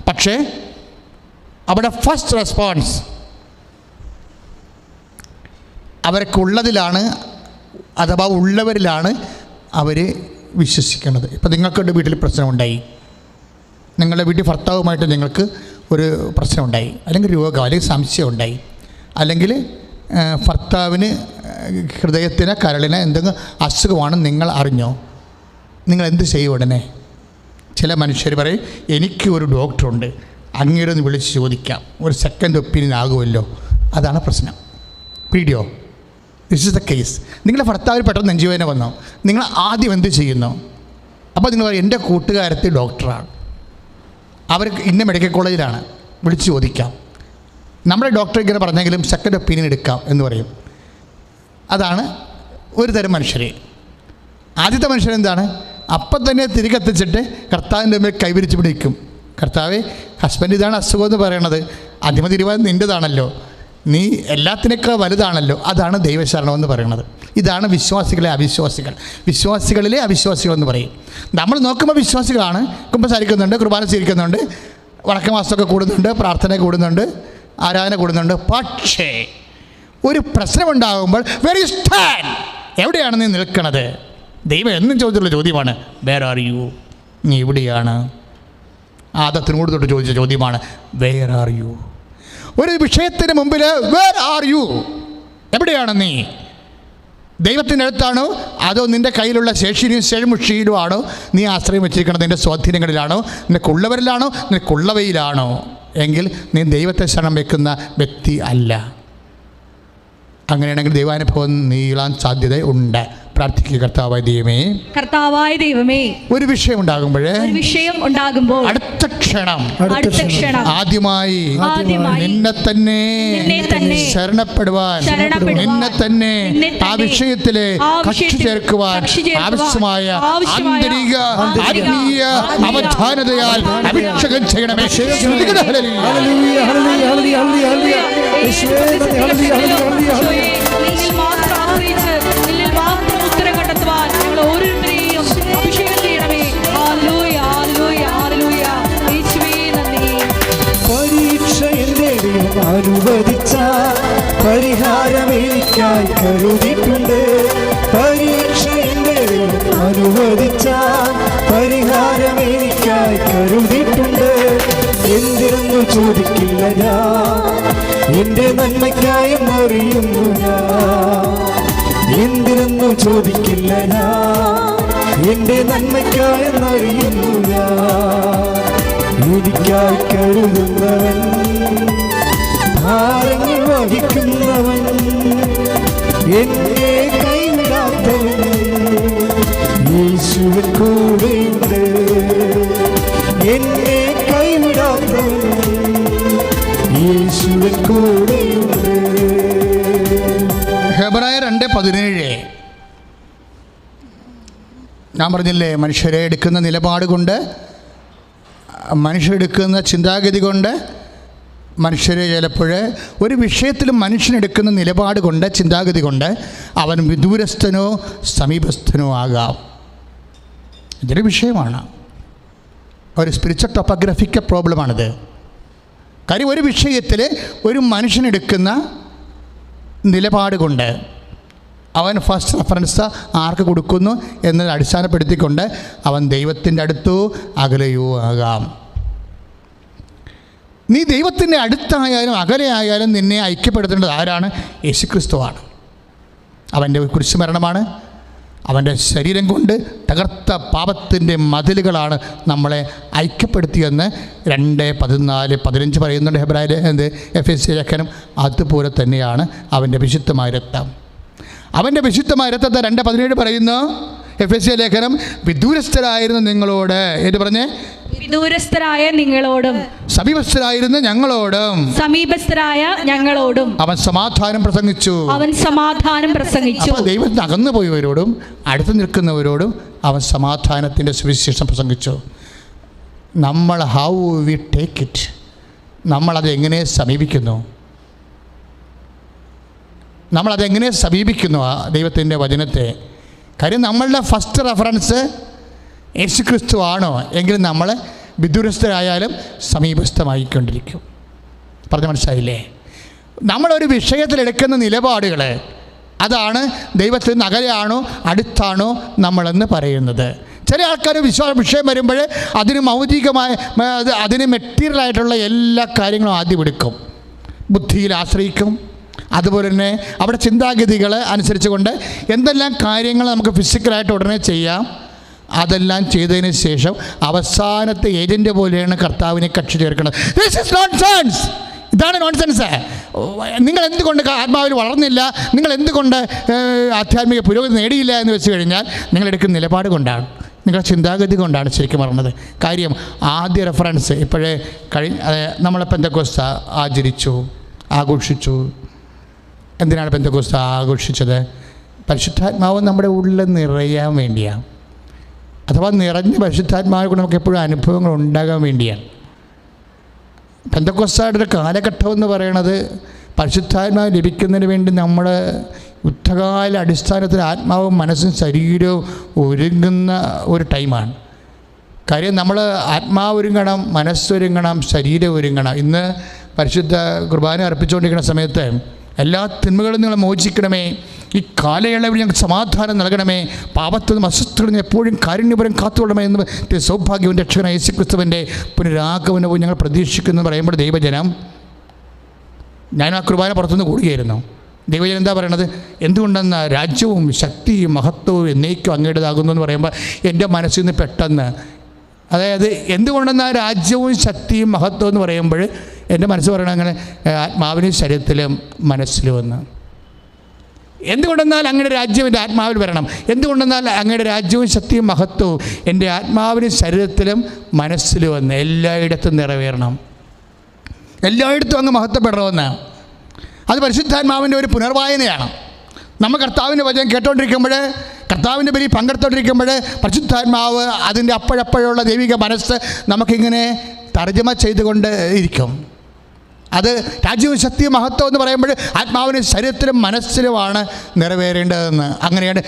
പക്ഷേ അവിടെ ഫസ്റ്റ് റെസ്പോൺസ് അവർക്കുള്ളതിലാണ്, അഥവാ ഉള്ളവരിലാണ് അവർ വിശ്വസിക്കുന്നത്. ഇപ്പം നിങ്ങൾക്കൊരു വീട്ടിൽ പ്രശ്നമുണ്ടായി, നിങ്ങളുടെ വീട്ടിൽ ഭർത്താവുമായിട്ട് നിങ്ങൾക്ക് ഒരു പ്രശ്നമുണ്ടായി, അല്ലെങ്കിൽ രോഗം, അല്ലെങ്കിൽ സംശയം ഉണ്ടായി, അല്ലെങ്കിൽ ഭർത്താവിന് ഹൃദയത്തിന് കരളിന് എന്തെങ്കിലും അസുഖമാണെന്ന് നിങ്ങൾ അറിഞ്ഞോ? നിങ്ങൾ എന്ത് ചെയ്യും ഉടനെ? ചില മനുഷ്യർ പറയും, എനിക്ക് ഒരു ഡോക്ടറുണ്ട്, അങ്ങേരൊന്ന് വിളിച്ച് ചോദിക്കാം, ഒരു സെക്കൻഡ് ഒപ്പീനിയൻ ആകുമല്ലോ. അതാണ് പ്രശ്നം. Video this is the case. നിങ്ങളുടെ ഭർത്താവിന് പെട്ടെന്ന് നെഞ്ചുവേദന വന്നോ, നിങ്ങൾ ആദ്യം എന്ത് ചെയ്യുന്നു? അപ്പോൾ നിങ്ങൾ പറയും, എൻ്റെ കൂട്ടുകാരത്തി ഡോക്ടറാണ്, അവർ ഇന്ന മെഡിക്കൽ കോളേജിലാണ്, വിളിച്ചു ചോദിക്കാം. നമ്മുടെ ഡോക്ടർ ഇങ്ങനെ പറഞ്ഞെങ്കിലും സെക്കൻഡ് ഒപ്പീനിയൻ എടുക്കാം എന്ന് പറയും. അതാണ് ഒരു തരം മനുഷ്യർ. ആദ്യത്തെ മനുഷ്യരെന്താണ്? അപ്പം തന്നെ തിരികെത്തിച്ചിട്ട് കർത്താവിൻ്റെ മുമ്പിൽ കൈവിരിച്ച് പിടിക്കും. കർത്താവേ, ഹസ്ബൻഡ് ഇതാണ് അസുഖം എന്ന് പറയണത്, അധിമ തീരുമാനം നിൻ്റെതാണല്ലോ, നീ എല്ലാത്തിനേക്കാൾ വലുതാണല്ലോ, അതാണ് ദൈവശരണം എന്ന് പറയുന്നത്. ഇതാണ് വിശ്വാസികളിലെ അവിശ്വാസികൾ എന്ന് പറയും. നമ്മൾ നോക്കുമ്പോൾ വിശ്വാസികളാണ്, കുമ്പസാരിക്കുന്നുണ്ട്, കുർബാന സ്വീകരിക്കുന്നുണ്ട്, വണക്കമാസമൊക്കെ കൂടുന്നുണ്ട്, പ്രാർത്ഥന കൂടുന്നുണ്ട്, ആരാധന കൂടുന്നുണ്ട്. പക്ഷേ ഒരു പ്രശ്നമുണ്ടാകുമ്പോൾ വെർ യു സ്റ്റാൻഡ്, എവിടെയാണ് നീ നിൽക്കണത്? ദൈവം എന്നും ചോദിച്ചുള്ള ചോദ്യമാണ്, വേർ ആർ യു, നീ എവിടെയാണ്? ആദത്തിനോട് തൊട്ട് ചോദിച്ച ചോദ്യമാണ്, വേർ ആർ യു. ഒരു വിഷയത്തിന് മുമ്പിൽ വേർ ആർ യു, എവിടെയാണ് നീ? ദൈവത്തിൻ്റെ അടുത്താണോ അതോ നിൻ്റെ കയ്യിലുള്ള ശേഷിയിലും ശേഷിമുഷിയിലും ആണോ നീ ആശ്രയം വെച്ചിരിക്കുന്നത്? നിൻ്റെ സ്വാധീനങ്ങളിലാണോ, നിനക്കുള്ളവരിലാണോ, നിനക്കുള്ളവയിലാണോ? എങ്കിൽ നീ ദൈവത്തെ ശരണം വെക്കുന്ന വ്യക്തി അല്ല. അങ്ങനെയാണെങ്കിൽ ദൈവാനുഭവം നീളാൻ സാധ്യത ഉണ്ട്. പ്രാർത്ഥിക്കുക. കർത്താവായ ദൈവമേ, ഒരു വിഷയം ഉണ്ടാകുമ്പോൾ അടുത്ത ക്ഷണം ആദ്യമായി നിന്നെ തന്നെ ശരണപ്പെടുവാൻ, നിന്നെ തന്നെ ആ വിഷയത്തിലെ കക്ഷി ചേർക്കുവാൻ ആവശ്യമായ ആന്തരിക ആത്മീയ അവധാനതയാൽ അഭിഷേകം ചെയ്യണമേ. അനുവദിച്ച പരിഹാരമേനിക്കായി കരുതിയിട്ടുണ്ട്. പരീക്ഷ അനുവദിച്ച പരിഹാരമേനിക്കായി കരുതിയിട്ടുണ്ട്. എന്തിനൊന്നു ചോദിക്കില്ല ഞാൻ, എൻ്റെ നന്മയ്ക്കായും അറിയുന്നു ഞാൻ. എന്തിനൊന്നു ചോദിക്കില്ല ഞാൻ, എൻ്റെ നന്മയ്ക്കായും അറിയുന്നു ഞാൻ. എനിക്കായി കരുതുന്നവൻ, ഭാരങ്ങൾ വഹിക്കുന്നവൻ, എന്നെ കൈവിടാത്തവൻ, യേശുവിൻ കൂടെയുണ്ട്. എന്നെ കൈവിടാത്തവൻ, യേശുവിൻ കൂടെയുണ്ട്. ഹെബ്രായർ 2:17. ഞാൻ പറഞ്ഞില്ലേ, മനുഷ്യരെ എടുക്കുന്ന നിലപാട് കൊണ്ട്, മനുഷ്യരെടുക്കുന്ന ചിന്താഗതി കൊണ്ട്, മനുഷ്യരെ ചിലപ്പോൾ ഒരു വിഷയത്തിലും മനുഷ്യനെടുക്കുന്ന നിലപാട് കൊണ്ട്, ചിന്താഗതി കൊണ്ട് അവൻ വിദൂരസ്ഥനോ സമീപസ്ഥനോ ആകാം. ഇതൊരു വിഷയമാണ്, ഒരു സ്പിരിച്വൽ ടോപ്പോഗ്രാഫിക്കൽ പ്രോബ്ലമാണിത്. കാര്യം ഒരു വിഷയത്തിൽ ഒരു മനുഷ്യനെടുക്കുന്ന നിലപാട് കൊണ്ട് അവൻ ഫസ്റ്റ് റെഫറൻസ് ആർക്ക് കൊടുക്കുന്നു എന്നത് അടിസ്ഥാനപ്പെടുത്തിക്കൊണ്ട് അവൻ ദൈവത്തിൻ്റെ അടുത്തോ അകലെയോ ആകാം. നീ ദൈവത്തിൻ്റെ അടുത്തായാലും അകലെയായാലും നിന്നെ ഐക്യപ്പെടുത്തേണ്ടത് ആരാണ്? യേശുക്രിസ്തുവാണ്. അവൻ്റെ കുരിശുമരണമാണ്, അവൻ്റെ ശരീരം കൊണ്ട് തകർത്ത പാപത്തിൻ്റെ മതിലുകളാണ് നമ്മളെ ഐക്യപ്പെടുത്തിയെന്ന് 2:14-15 പറയുന്നുണ്ട് ഹെബ്രായർ എഫെസ്യ ലേഖനം. അതുപോലെ തന്നെയാണ് അവൻ്റെ വിശുദ്ധമായ രക്തം. അവൻ്റെ വിശുദ്ധമായ രക്തത്തെ 2:17 പറയുന്നു എഫെസ്യ ലേഖനം, വിദൂരസ്ഥരായിരുന്ന നിങ്ങളോട്, എന്ന് പറഞ്ഞേ, വിദൂരസ്ഥരായ നിങ്ങളോടും സമീപസ്ഥരായിരുന്ന ഞങ്ങളോടും, സമീപസ്ഥരായ ഞങ്ങളോടും അവൻ സമാധാനം പ്രസംഗിച്ചു. ദൈവത്തിന് അകന്നു പോയവരോടും അടുത്ത് നിൽക്കുന്നവരോടും അവൻ സമാധാനത്തിൻ്റെ സുവിശേഷം പ്രസംഗിച്ചു. നമ്മൾ ഹൗ വി ടേക്ക് ഇറ്റ്, നമ്മളതെങ്ങനെ സമീപിക്കുന്നു, നമ്മളതെങ്ങനെ സമീപിക്കുന്നു ആ ദൈവത്തിൻ്റെ വചനത്തെ. കാര്യം നമ്മളുടെ ഫസ്റ്റ് റെഫറൻസ് യേശുക്രിസ്തു ആണോ എങ്കിൽ നമ്മൾ വിദൂരസ്ഥരായാലും സമീപസ്ഥമായിക്കൊണ്ടിരിക്കും. പറഞ്ഞ മനസ്സിലായില്ലേ? നമ്മളൊരു വിഷയത്തിലെടുക്കുന്ന നിലപാടുകൾ, അതാണ് ദൈവത്തിൽ നിന്ന് അകലെയാണോ അടുത്താണോ നമ്മളെന്ന് പറയുന്നത്. ചില ആൾക്കാർ വിഷയം വരുമ്പോൾ അതിന് ഭൗതികമായ, അതിന് മെറ്റീരിയലായിട്ടുള്ള എല്ലാ കാര്യങ്ങളും ആദ്യം എടുക്കും, ബുദ്ധിയിൽ ആശ്രയിക്കും. അതുപോലെ തന്നെ അവിടെ ചിന്താഗതികൾ അനുസരിച്ച് കൊണ്ട് എന്തെല്ലാം കാര്യങ്ങൾ നമുക്ക് ഫിസിക്കലായിട്ട് ഉടനെ ചെയ്യാം, അതെല്ലാം ചെയ്തതിന് ശേഷം അവസാനത്തെ ഏജൻറ്റ് പോലെയാണ് കർത്താവിനെ കക്ഷി ചേർക്കുന്നത്. This is nonsense. ഇതാണ് നോൺസെൻസ്. നിങ്ങൾ എന്തുകൊണ്ട് ആത്മാവിൽ വളർന്നില്ല, നിങ്ങൾ എന്തുകൊണ്ട് ആധ്യാത്മിക പുരോഗതി നേടിയില്ല എന്ന് വെച്ച് കഴിഞ്ഞാൽ നിങ്ങളെടുക്കുന്ന നിലപാട് കൊണ്ടാണ്. നിങ്ങളുടെ ചിന്താഗതി കൊണ്ടാണ് ശരിക്കും പറഞ്ഞത്. കാര്യം ആദ്യ റെഫറൻസ് ഇപ്പോഴേ നമ്മൾ പെന്തക്കോസ്ത ആഘോഷിച്ചു. എന്തിനാണ് പെന്തക്കോസ്ത ആഘോഷിച്ചത്? പരിശുദ്ധാത്മാവ് നമ്മുടെ ഉള്ളിൽ നിറയാൻ വേണ്ടിയാണ്. അഥവാ നിറഞ്ഞ പരിശുദ്ധാത്മാവിനെ കൊണ്ട് നമുക്ക് എപ്പോഴും അനുഭവങ്ങൾ ഉണ്ടാകാൻ വേണ്ടിയാണ്. പെന്തക്കോസ്തയുടെ ഒരു കാലഘട്ടം എന്ന് പറയുന്നത് പരിശുദ്ധാത്മാവ് ലഭിക്കുന്നതിന് വേണ്ടി നമ്മൾ യുദ്ധകാല അടിസ്ഥാനത്തിൽ ആത്മാവും മനസ്സും ശരീരവും ഒരുങ്ങുന്ന ഒരു ടൈമാണ്. കാര്യം നമ്മൾ ആത്മാവ് ഒരുങ്ങണം, മനസ്സൊരുങ്ങണം, ശരീരം ഒരുങ്ങണം. ഇന്ന് പരിശുദ്ധ കുർബാന അർപ്പിച്ചുകൊണ്ടിരിക്കുന്ന സമയത്ത് എല്ലാ തിന്മകളിൽ നിങ്ങൾ മോചിക്കണമേ, ഈ കാലയളവിൽ ഞങ്ങൾക്ക് സമാധാനം നൽകണമേ, പാപത്തിൽ നിന്നും അസ്വസ്ഥതകളിൽ നിന്ന് എപ്പോഴും കാരുണ്യപരം കാത്തുകൊള്ളണമേ എന്ന് സൗഭാഗ്യവും രക്ഷകനായ യേശുക്രിസ്തുവിൻ്റെ പുനരാഗമനവും ഞങ്ങൾ പ്രതീക്ഷിക്കുന്നു എന്ന് പറയുമ്പോൾ ദൈവജനം, ഞാൻ ആ കുർബാന പുറത്തുനിന്ന് കൂടുകയായിരുന്നു. ദൈവജനം എന്താ പറയണത്? എന്തുകൊണ്ടെന്ന രാജ്യവും ശക്തിയും മഹത്വവും എന്നേക്കും അങ്ങയുടേതാകുന്നു എന്ന് പറയുമ്പോൾ എൻ്റെ മനസ്സിൽ നിന്ന് പെട്ടെന്ന്, അതായത് എന്തുകൊണ്ടെന്ന രാജ്യവും ശക്തിയും മഹത്വം എന്ന് പറയുമ്പോൾ എൻ്റെ മനസ്സ് പറയണത് അങ്ങനെ ആത്മാവിനും ശരീരത്തിലും മനസ്സിലും എന്ന്. എന്തുകൊണ്ടെന്നാൽ അങ്ങയുടെ രാജ്യം എൻ്റെ ആത്മാവിൽ വരണം. എന്തുകൊണ്ടെന്നാൽ അങ്ങയുടെ രാജ്യവും ശക്തിയും മഹത്വവും എൻ്റെ ആത്മാവിനും ശരീരത്തിലും മനസ്സിലും എന്ന് എല്ലായിടത്തും നിറവേറണം. എല്ലായിടത്തും അങ്ങ് മഹത്വപ്പെടണമെന്ന്. അത് പരിശുദ്ധാത്മാവിൻ്റെ ഒരു പുനർവായനയാണ്. നമ്മൾ കർത്താവിൻ്റെ വചനം കേട്ടുകൊണ്ടിരിക്കുമ്പോൾ, കർത്താവിൻ്റെ ബലി പങ്കെടുത്തുകൊണ്ടിരിക്കുമ്പോൾ പരിശുദ്ധാത്മാവ് അതിൻ്റെ അപ്പോഴപ്പോഴുള്ള ദൈവിക മനസ്സ് നമുക്കിങ്ങനെ തർജ്ജമ ചെയ്തുകൊണ്ട് ഇരിക്കും. അത് രാജ്യവും ശക്തിയും മഹത്വം എന്ന് പറയുമ്പോൾ ആത്മാവിന് ശരീരത്തിലും മനസ്സിലുമാണ് നിറവേറേണ്ടതെന്ന്. അങ്ങനെയാണ്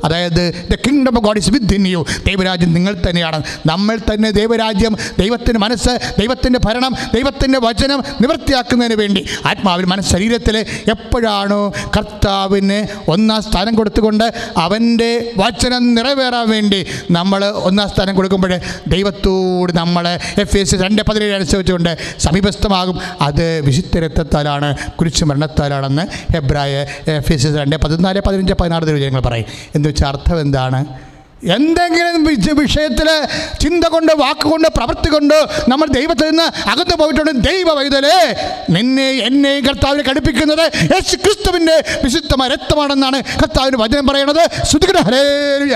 അതായത് the kingdom of God is within you. ദൈവരാജ്യം നിങ്ങൾ തന്നെയാണ്. നമ്മൾ തന്നെ ദൈവരാജ്യം, ദൈവത്തിൻ്റെ മനസ്സ്, ദൈവത്തിൻ്റെ ഭരണം, ദൈവത്തിൻ്റെ വചനം നിവൃത്തിയാക്കുന്നതിന് വേണ്ടി ആത്മാവിൽ മനസ്സ് ശരീരത്തിൽ എപ്പോഴാണോ കർത്താവിന് ഒന്നാം സ്ഥാനം കൊടുത്തുകൊണ്ട് അവൻ്റെ വചനം നിറവേറാൻ വേണ്ടി നമ്മൾ ഒന്നാം സ്ഥാനം കൊടുക്കുമ്പോൾ ദൈവത്തോട് നമ്മൾ Ephesians 2:17 അനുസരിച്ചുകൊണ്ട് സമീപസ്ഥമാകും. അത് വിശുദ്ധ രക്തത്താലാണ്, കുരിശ് മരണത്താലാണെന്ന് Ephesians 2:14, 15, 16 തിരുവചനങ്ങൾ പറയും. എന്ന് വെച്ചാൽ അർത്ഥം എന്താണ്? എന്തെങ്കിലും വിഷയത്തിൽ ചിന്ത കൊണ്ട്, വാക്കുകൊണ്ട്, പ്രവൃത്തി കൊണ്ട് നമ്മൾ ദൈവത്തിൽ നിന്ന് അകന്നു പോയിട്ടുണ്ട്. ദൈവ വൈതലേ, നിന്നെ എന്നെയും കർത്താവിനെ ഘടിപ്പിക്കുന്നത് യേശു ക്രിസ്തുവിൻ്റെ വിശുദ്ധമായ രക്തമാണെന്നാണ് കർത്താവിന് വചനം പറയുന്നത്. ശ്രുതിക്കട്ടെ, ഹല്ലേലൂയ.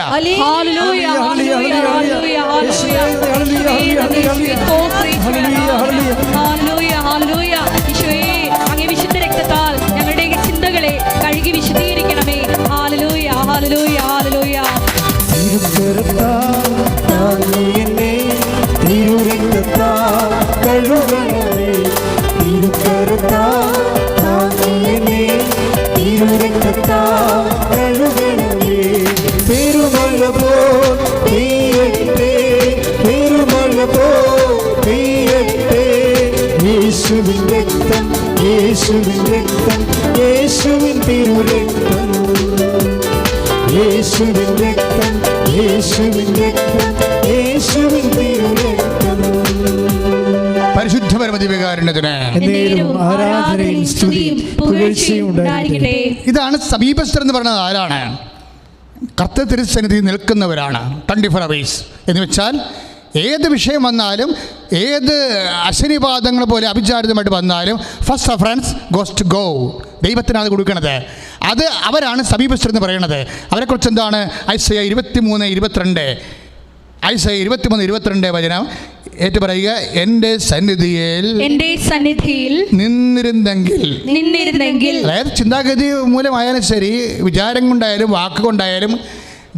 അങ്ങേ വിശുദ്ധ രക്തത്താൽ ഞങ്ങളുടെ ചിന്തകളെ കഴുകി വിശുദ്ധീകരിക്കണമേ. ഹല്ലേലൂയ, ഹല്ലേലൂയ, ഹല്ലേലൂയ. യേശുവിൻ രക്തം, യേശുവിൻ രക്തം, യേശുവിൻ തിരുരക്തം, യേശുവിൻ രക്തം, യേശുവിൻ രക്തം, യേശുവിൻ തിരുരക്തം. പരിശുദ്ധ പരമദിവ്യകാരുണ്യത്തിന് ആരാധനയും സ്തുതിയും പുകഴ്ചയും ഉണ്ടായിരിക്കട്ടെ. ഇതാണ് സമീപസ്ഥർ എന്ന് പറയുന്നത്. ആരാണ്? കർത്തൃ തിരുസന്നിധി നിൽക്കുന്നവരാണ്. 24 hours എന്ന് വെച്ചാൽ ഏത് വിഷയം വന്നാലും, ഏത് അശനിവാദങ്ങൾ പോലെ അഭിചാരിതമായിട്ട് വന്നാലും first reference goes to God. ദൈവത്തിനാണ് കൊടുക്കുന്നത്. അത് അവരാണ് സമീപസ്ഥർ എന്ന് പറയുന്നത്. അവരെക്കുറിച്ച് എന്താണ്? ഐസയ്യ 23:22, ഐസയ്യ 23:22 വചനം ഏറ്റു പറയുക, എൻ്റെ സന്നിധിയിൽ നിന്നിരുന്നെങ്കിൽ. അതായത് ചിന്താഗതി മൂലമായാലും ശരി, വിചാരം കൊണ്ടായാലും വാക്കുകൊണ്ടായാലും,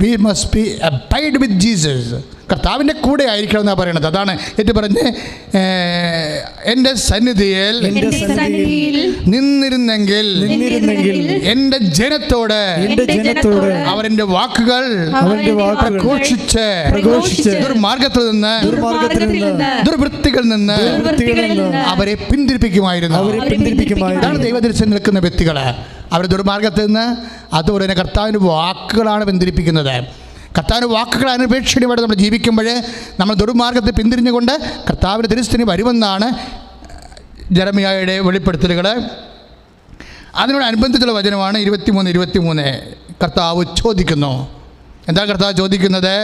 we must be abide with Jesus. കർത്താവിൻ്റെ കൂടെ ആയിരിക്കണം എന്നാണ് പറയുന്നത്. അതാണ് ഏറ്റു പറഞ്ഞ്, എൻ്റെ സന്നിധിയിൽ നിന്നിരുന്നെങ്കിൽ എൻ്റെ ജനത്തോട് അവരുടെ വാക്കുകൾ പ്രഘോഷിച്ച് ദുർമാർഗത്തിൽ നിന്ന്, ദുർവൃത്തികളിൽ നിന്ന് അവരെ പിന്തിരിപ്പിക്കുമായിരുന്നു. ഇതാണ് ദൈവദർശനം നിൽക്കുന്ന വ്യക്തികൾ. അവർ ദുർമാർഗത്തിൽ നിന്ന്, അതുപോലെ തന്നെ കർത്താവിൻ്റെ വാക്കുകളാണ് പിന്തിരിപ്പിക്കുന്നത്. കർത്താവിൻ്റെ വാക്കുകൾ അനപേക്ഷണീയമായിട്ട് നമ്മൾ ജീവിക്കുമ്പോൾ നമ്മൾ ദുർമാർഗത്തിൽ പിന്തിരിഞ്ഞുകൊണ്ട് കർത്താവിൻ്റെ തിരുസ്ഥിതി വരുമെന്നാണ് ജെറമ്യായുടെ വെളിപ്പെടുത്തലുകൾ. അതിനോടനുബന്ധിച്ചുള്ള വചനമാണ് 23:23. കർത്താവ് ചോദിക്കുന്നു. എന്താ കർത്താവ് ചോദിക്കുന്നത്?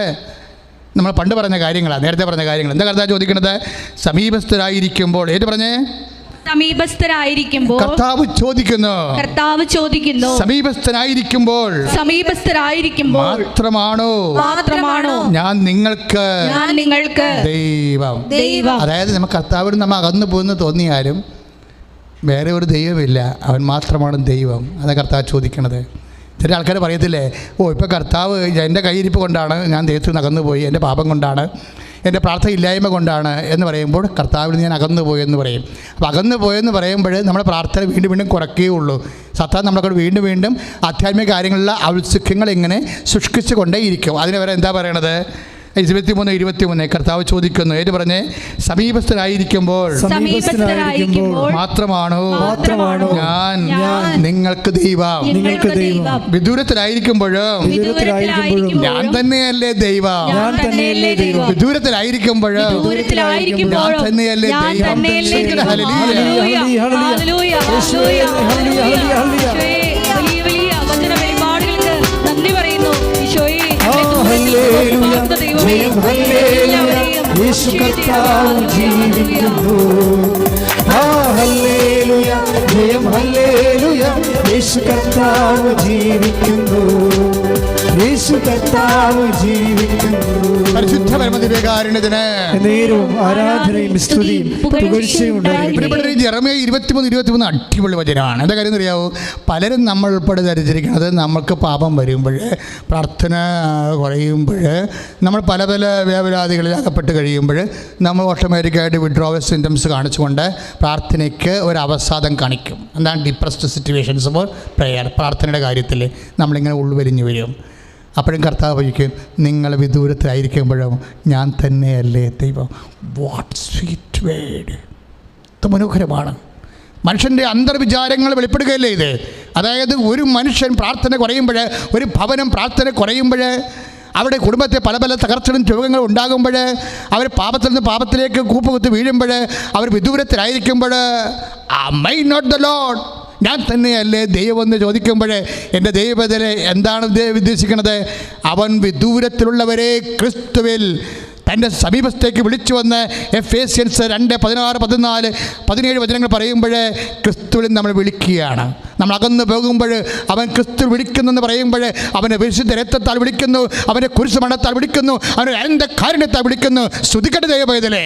നമ്മൾ പണ്ട് പറഞ്ഞ കാര്യങ്ങളാണ്, നേരത്തെ പറഞ്ഞ കാര്യങ്ങൾ. എന്താ കർത്താവ് ചോദിക്കുന്നത്? സമീപസ്ഥരായിരിക്കുമ്പോൾ, ഏത് പറഞ്ഞേ? സമീപസ്ഥരായിരിക്കുമ്പോൾ കർത്താവ് ചോദിക്കുന്നു, സമീപസ്ഥനായിരിക്കുമ്പോൾ മാത്രമാണോ ഞാൻ നിങ്ങൾക്ക് ദൈവം. അതായത് നമുക്ക് കർത്താവിന് നമ്മൾ അകന്നു പോകുന്നു തോന്നിയാലും വേറെ ഒരു ദൈവമില്ല, അവൻ മാത്രമാണ് ദൈവം. അതാണ് കർത്താവ് ചോദിക്കണത്. ചില ആൾക്കാർ പറയത്തില്ലേ, ഇപ്പോൾ കർത്താവ് എൻ്റെ കയ്യിരിപ്പ് കൊണ്ടാണ് ഞാൻ ദൈവത്തിൽ നിന്ന് അകന്നു പോയി, എൻ്റെ പാപം കൊണ്ടാണ്, എൻ്റെ പ്രാർത്ഥന ഇല്ലായ്മ കൊണ്ടാണ് എന്ന് പറയുമ്പോൾ കർത്താവിൽ ഞാൻ അകന്നു പോയെന്ന് പറയും. അപ്പോൾ അകന്നു പോയെന്ന് പറയുമ്പോൾ നമ്മുടെ പ്രാർത്ഥന വീണ്ടും വീണ്ടും കുറയ്ക്കുകയുള്ളൂ. സത്താൻ നമ്മളൊക്കെ വീണ്ടും വീണ്ടും ആധ്യാത്മിക കാര്യങ്ങളിലുള്ള ഔത്സുഖ്യങ്ങൾ ഇങ്ങനെ സൃഷ്ടിച്ചു കൊണ്ടേയിരിക്കും. അതിന് വരെ എന്താ പറയണത്? 23:21 കർത്താവ് ചോദിക്കുന്നു, ഏത് പറഞ്ഞേ? സമീപസ്ഥനായിരിക്കുമ്പോൾ മാത്രമാണോ ഞാൻ നിങ്ങൾക്ക് ദൈവം. വിദൂരത്തിലായിരിക്കുമ്പോഴും ഞാൻ തന്നെയല്ലേ ദൈവം. വിദൂരത്തിലായിരിക്കുമ്പോഴും ഞാൻ തന്നെയല്ലേ ദൈവം. നന്ദി പറയുന്നു ഈശോയെ. യേശു കർത്താവ് ജീവിക്കുന്നു. ഹല്ലേലൂയ, ജയം ഹല്ലേലൂയ. യേശു കർത്താവ് ജീവിക്കുന്നു. യേശു കർത്താവ് ജീവിക്കുന്നു. പരിശുദ്ധ പരമദിവ്യകാരുണ്യത്തിന് നേരവും ആരാധനയും സ്തുതിയും പുകഴ്ചയും ഉണ്ടായിരിക്കട്ടെ. യെരമ്യാ 23:23 അടിപൊളി വചനമാണ്. എന്താ കാര്യം അറിയാവോ? പലരും നമ്മൾ ഉൾപ്പെടെ ധരിച്ചിരിക്കുന്നത് നമുക്ക് പാപം വരുമ്പോൾ, പ്രാർത്ഥന കുറയുമ്പോൾ, നമ്മൾ പല പല വ്യാപരാധികളിൽ അകപ്പെട്ട് കഴിയുമ്പോൾ നമ്മൾ ഓട്ടോമാറ്റിക്കായിട്ട് വിഡ്രോവൽ സിംറ്റംസ് കാണിച്ചുകൊണ്ട് പ്രാർത്ഥനയ്ക്ക് ഒരു അവസാദം കാണിക്കും. എന്താണ്? Depressed situations for prayer. പ്രാർത്ഥനയുടെ കാര്യത്തിൽ നമ്മളിങ്ങനെ ഉൾവലിഞ്ഞു വരും. അപ്പോഴും കർത്താവ് വഹിക്കും, നിങ്ങൾ വിദൂരത്തിലായിരിക്കുമ്പോഴും ഞാൻ തന്നെയല്ലേ ദൈവം. What sweet word! ഇത് മനോഹരമാണ്. മനുഷ്യൻ്റെ അന്തർവിചാരങ്ങൾ വെളിപ്പെടുകയല്ലേ ഇത്. അതായത് ഒരു മനുഷ്യൻ പ്രാർത്ഥന കുറയുമ്പോൾ, ഒരു ഭവനം പ്രാർത്ഥന കുറയുമ്പോൾ, അവരുടെ കുടുംബത്തെ പല പല തകർച്ചകളും രോഗങ്ങളും ഉണ്ടാകുമ്പോൾ, അവർ പാപത്തിൽ നിന്ന് പാപത്തിലേക്ക് കൂപ്പുകുത്തി വീഴുമ്പോൾ, അവർ വിദൂരത്തിലായിരിക്കുമ്പോൾ, മൈ നോട്ട് ദ ലോർഡ്, ഞാൻ തന്നെയല്ലേ ദൈവമെന്ന് ചോദിക്കുമ്പോൾ എൻ്റെ ദൈവത്തിലെ എന്താണ് ഉദ്ദേശിക്കുന്നത്? അവൻ വിദൂരത്തിലുള്ളവരെ ക്രിസ്തുവിൽ തൻ്റെ സമീപത്തേക്ക് വിളിച്ചു വന്ന് എഫേസ്യൻസ് 2:16-14-17 വചനങ്ങൾ പറയുമ്പോൾ ക്രിസ്തുവിൽ നമ്മൾ വിളിക്കുകയാണ്. നമ്മൾ അകന്നു പോകുമ്പോൾ അവൻ ക്രിസ്തു വിളിക്കുന്നെന്ന് പറയുമ്പോൾ അവനെ വിശുദ്ധ രക്തത്താൽ വിളിക്കുന്നു, അവൻ്റെ കുരിശുമരണത്താൽ വിളിക്കുന്നു, അവൻ്റെ അനന്ത കാരുണ്യത്താൽ വിളിക്കുന്നു. സ്തുതിക്കട്ടെ ദൈവമേ.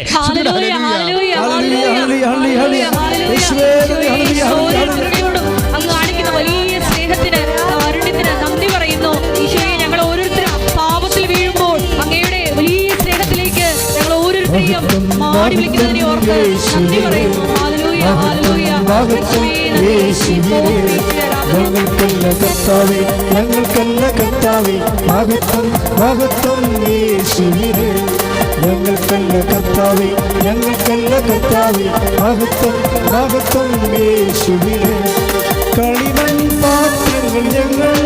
അങ്ങ് കാണിക്കുന്ന വലിയ സ്നേഹത്തിന്, കാരുണ്യത്തിന് നന്ദി പറയുന്നു ഈശോയെ. ഞങ്ങൾ ഓരോരുത്തരും പാപത്തിൽ വീഴുമ്പോൾ അങ്ങയുടെ വലിയ സ്നേഹത്തിലേക്ക് ഞങ്ങൾ ഓരോരുത്തരെയും മാടി വിളിക്കുന്നതിനെ ഓർത്ത് നന്ദി പറയുന്നു. Hallelujah, hallelujah. ഞങ്ങൾക്കല്ല കർത്താവേ, ഞങ്ങൾക്കല്ല കർത്താവേ, മഹത്വം മഹത്വം യേശുവിനെ. ഞങ്ങൾക്കല്ല കർത്താവേ, ഞങ്ങൾക്കല്ല കർത്താവേ, മഹത്വം മഹത്വം യേശുവിനെ. കളിമൺ പാത്രങ്ങൾ ഞങ്ങൾ,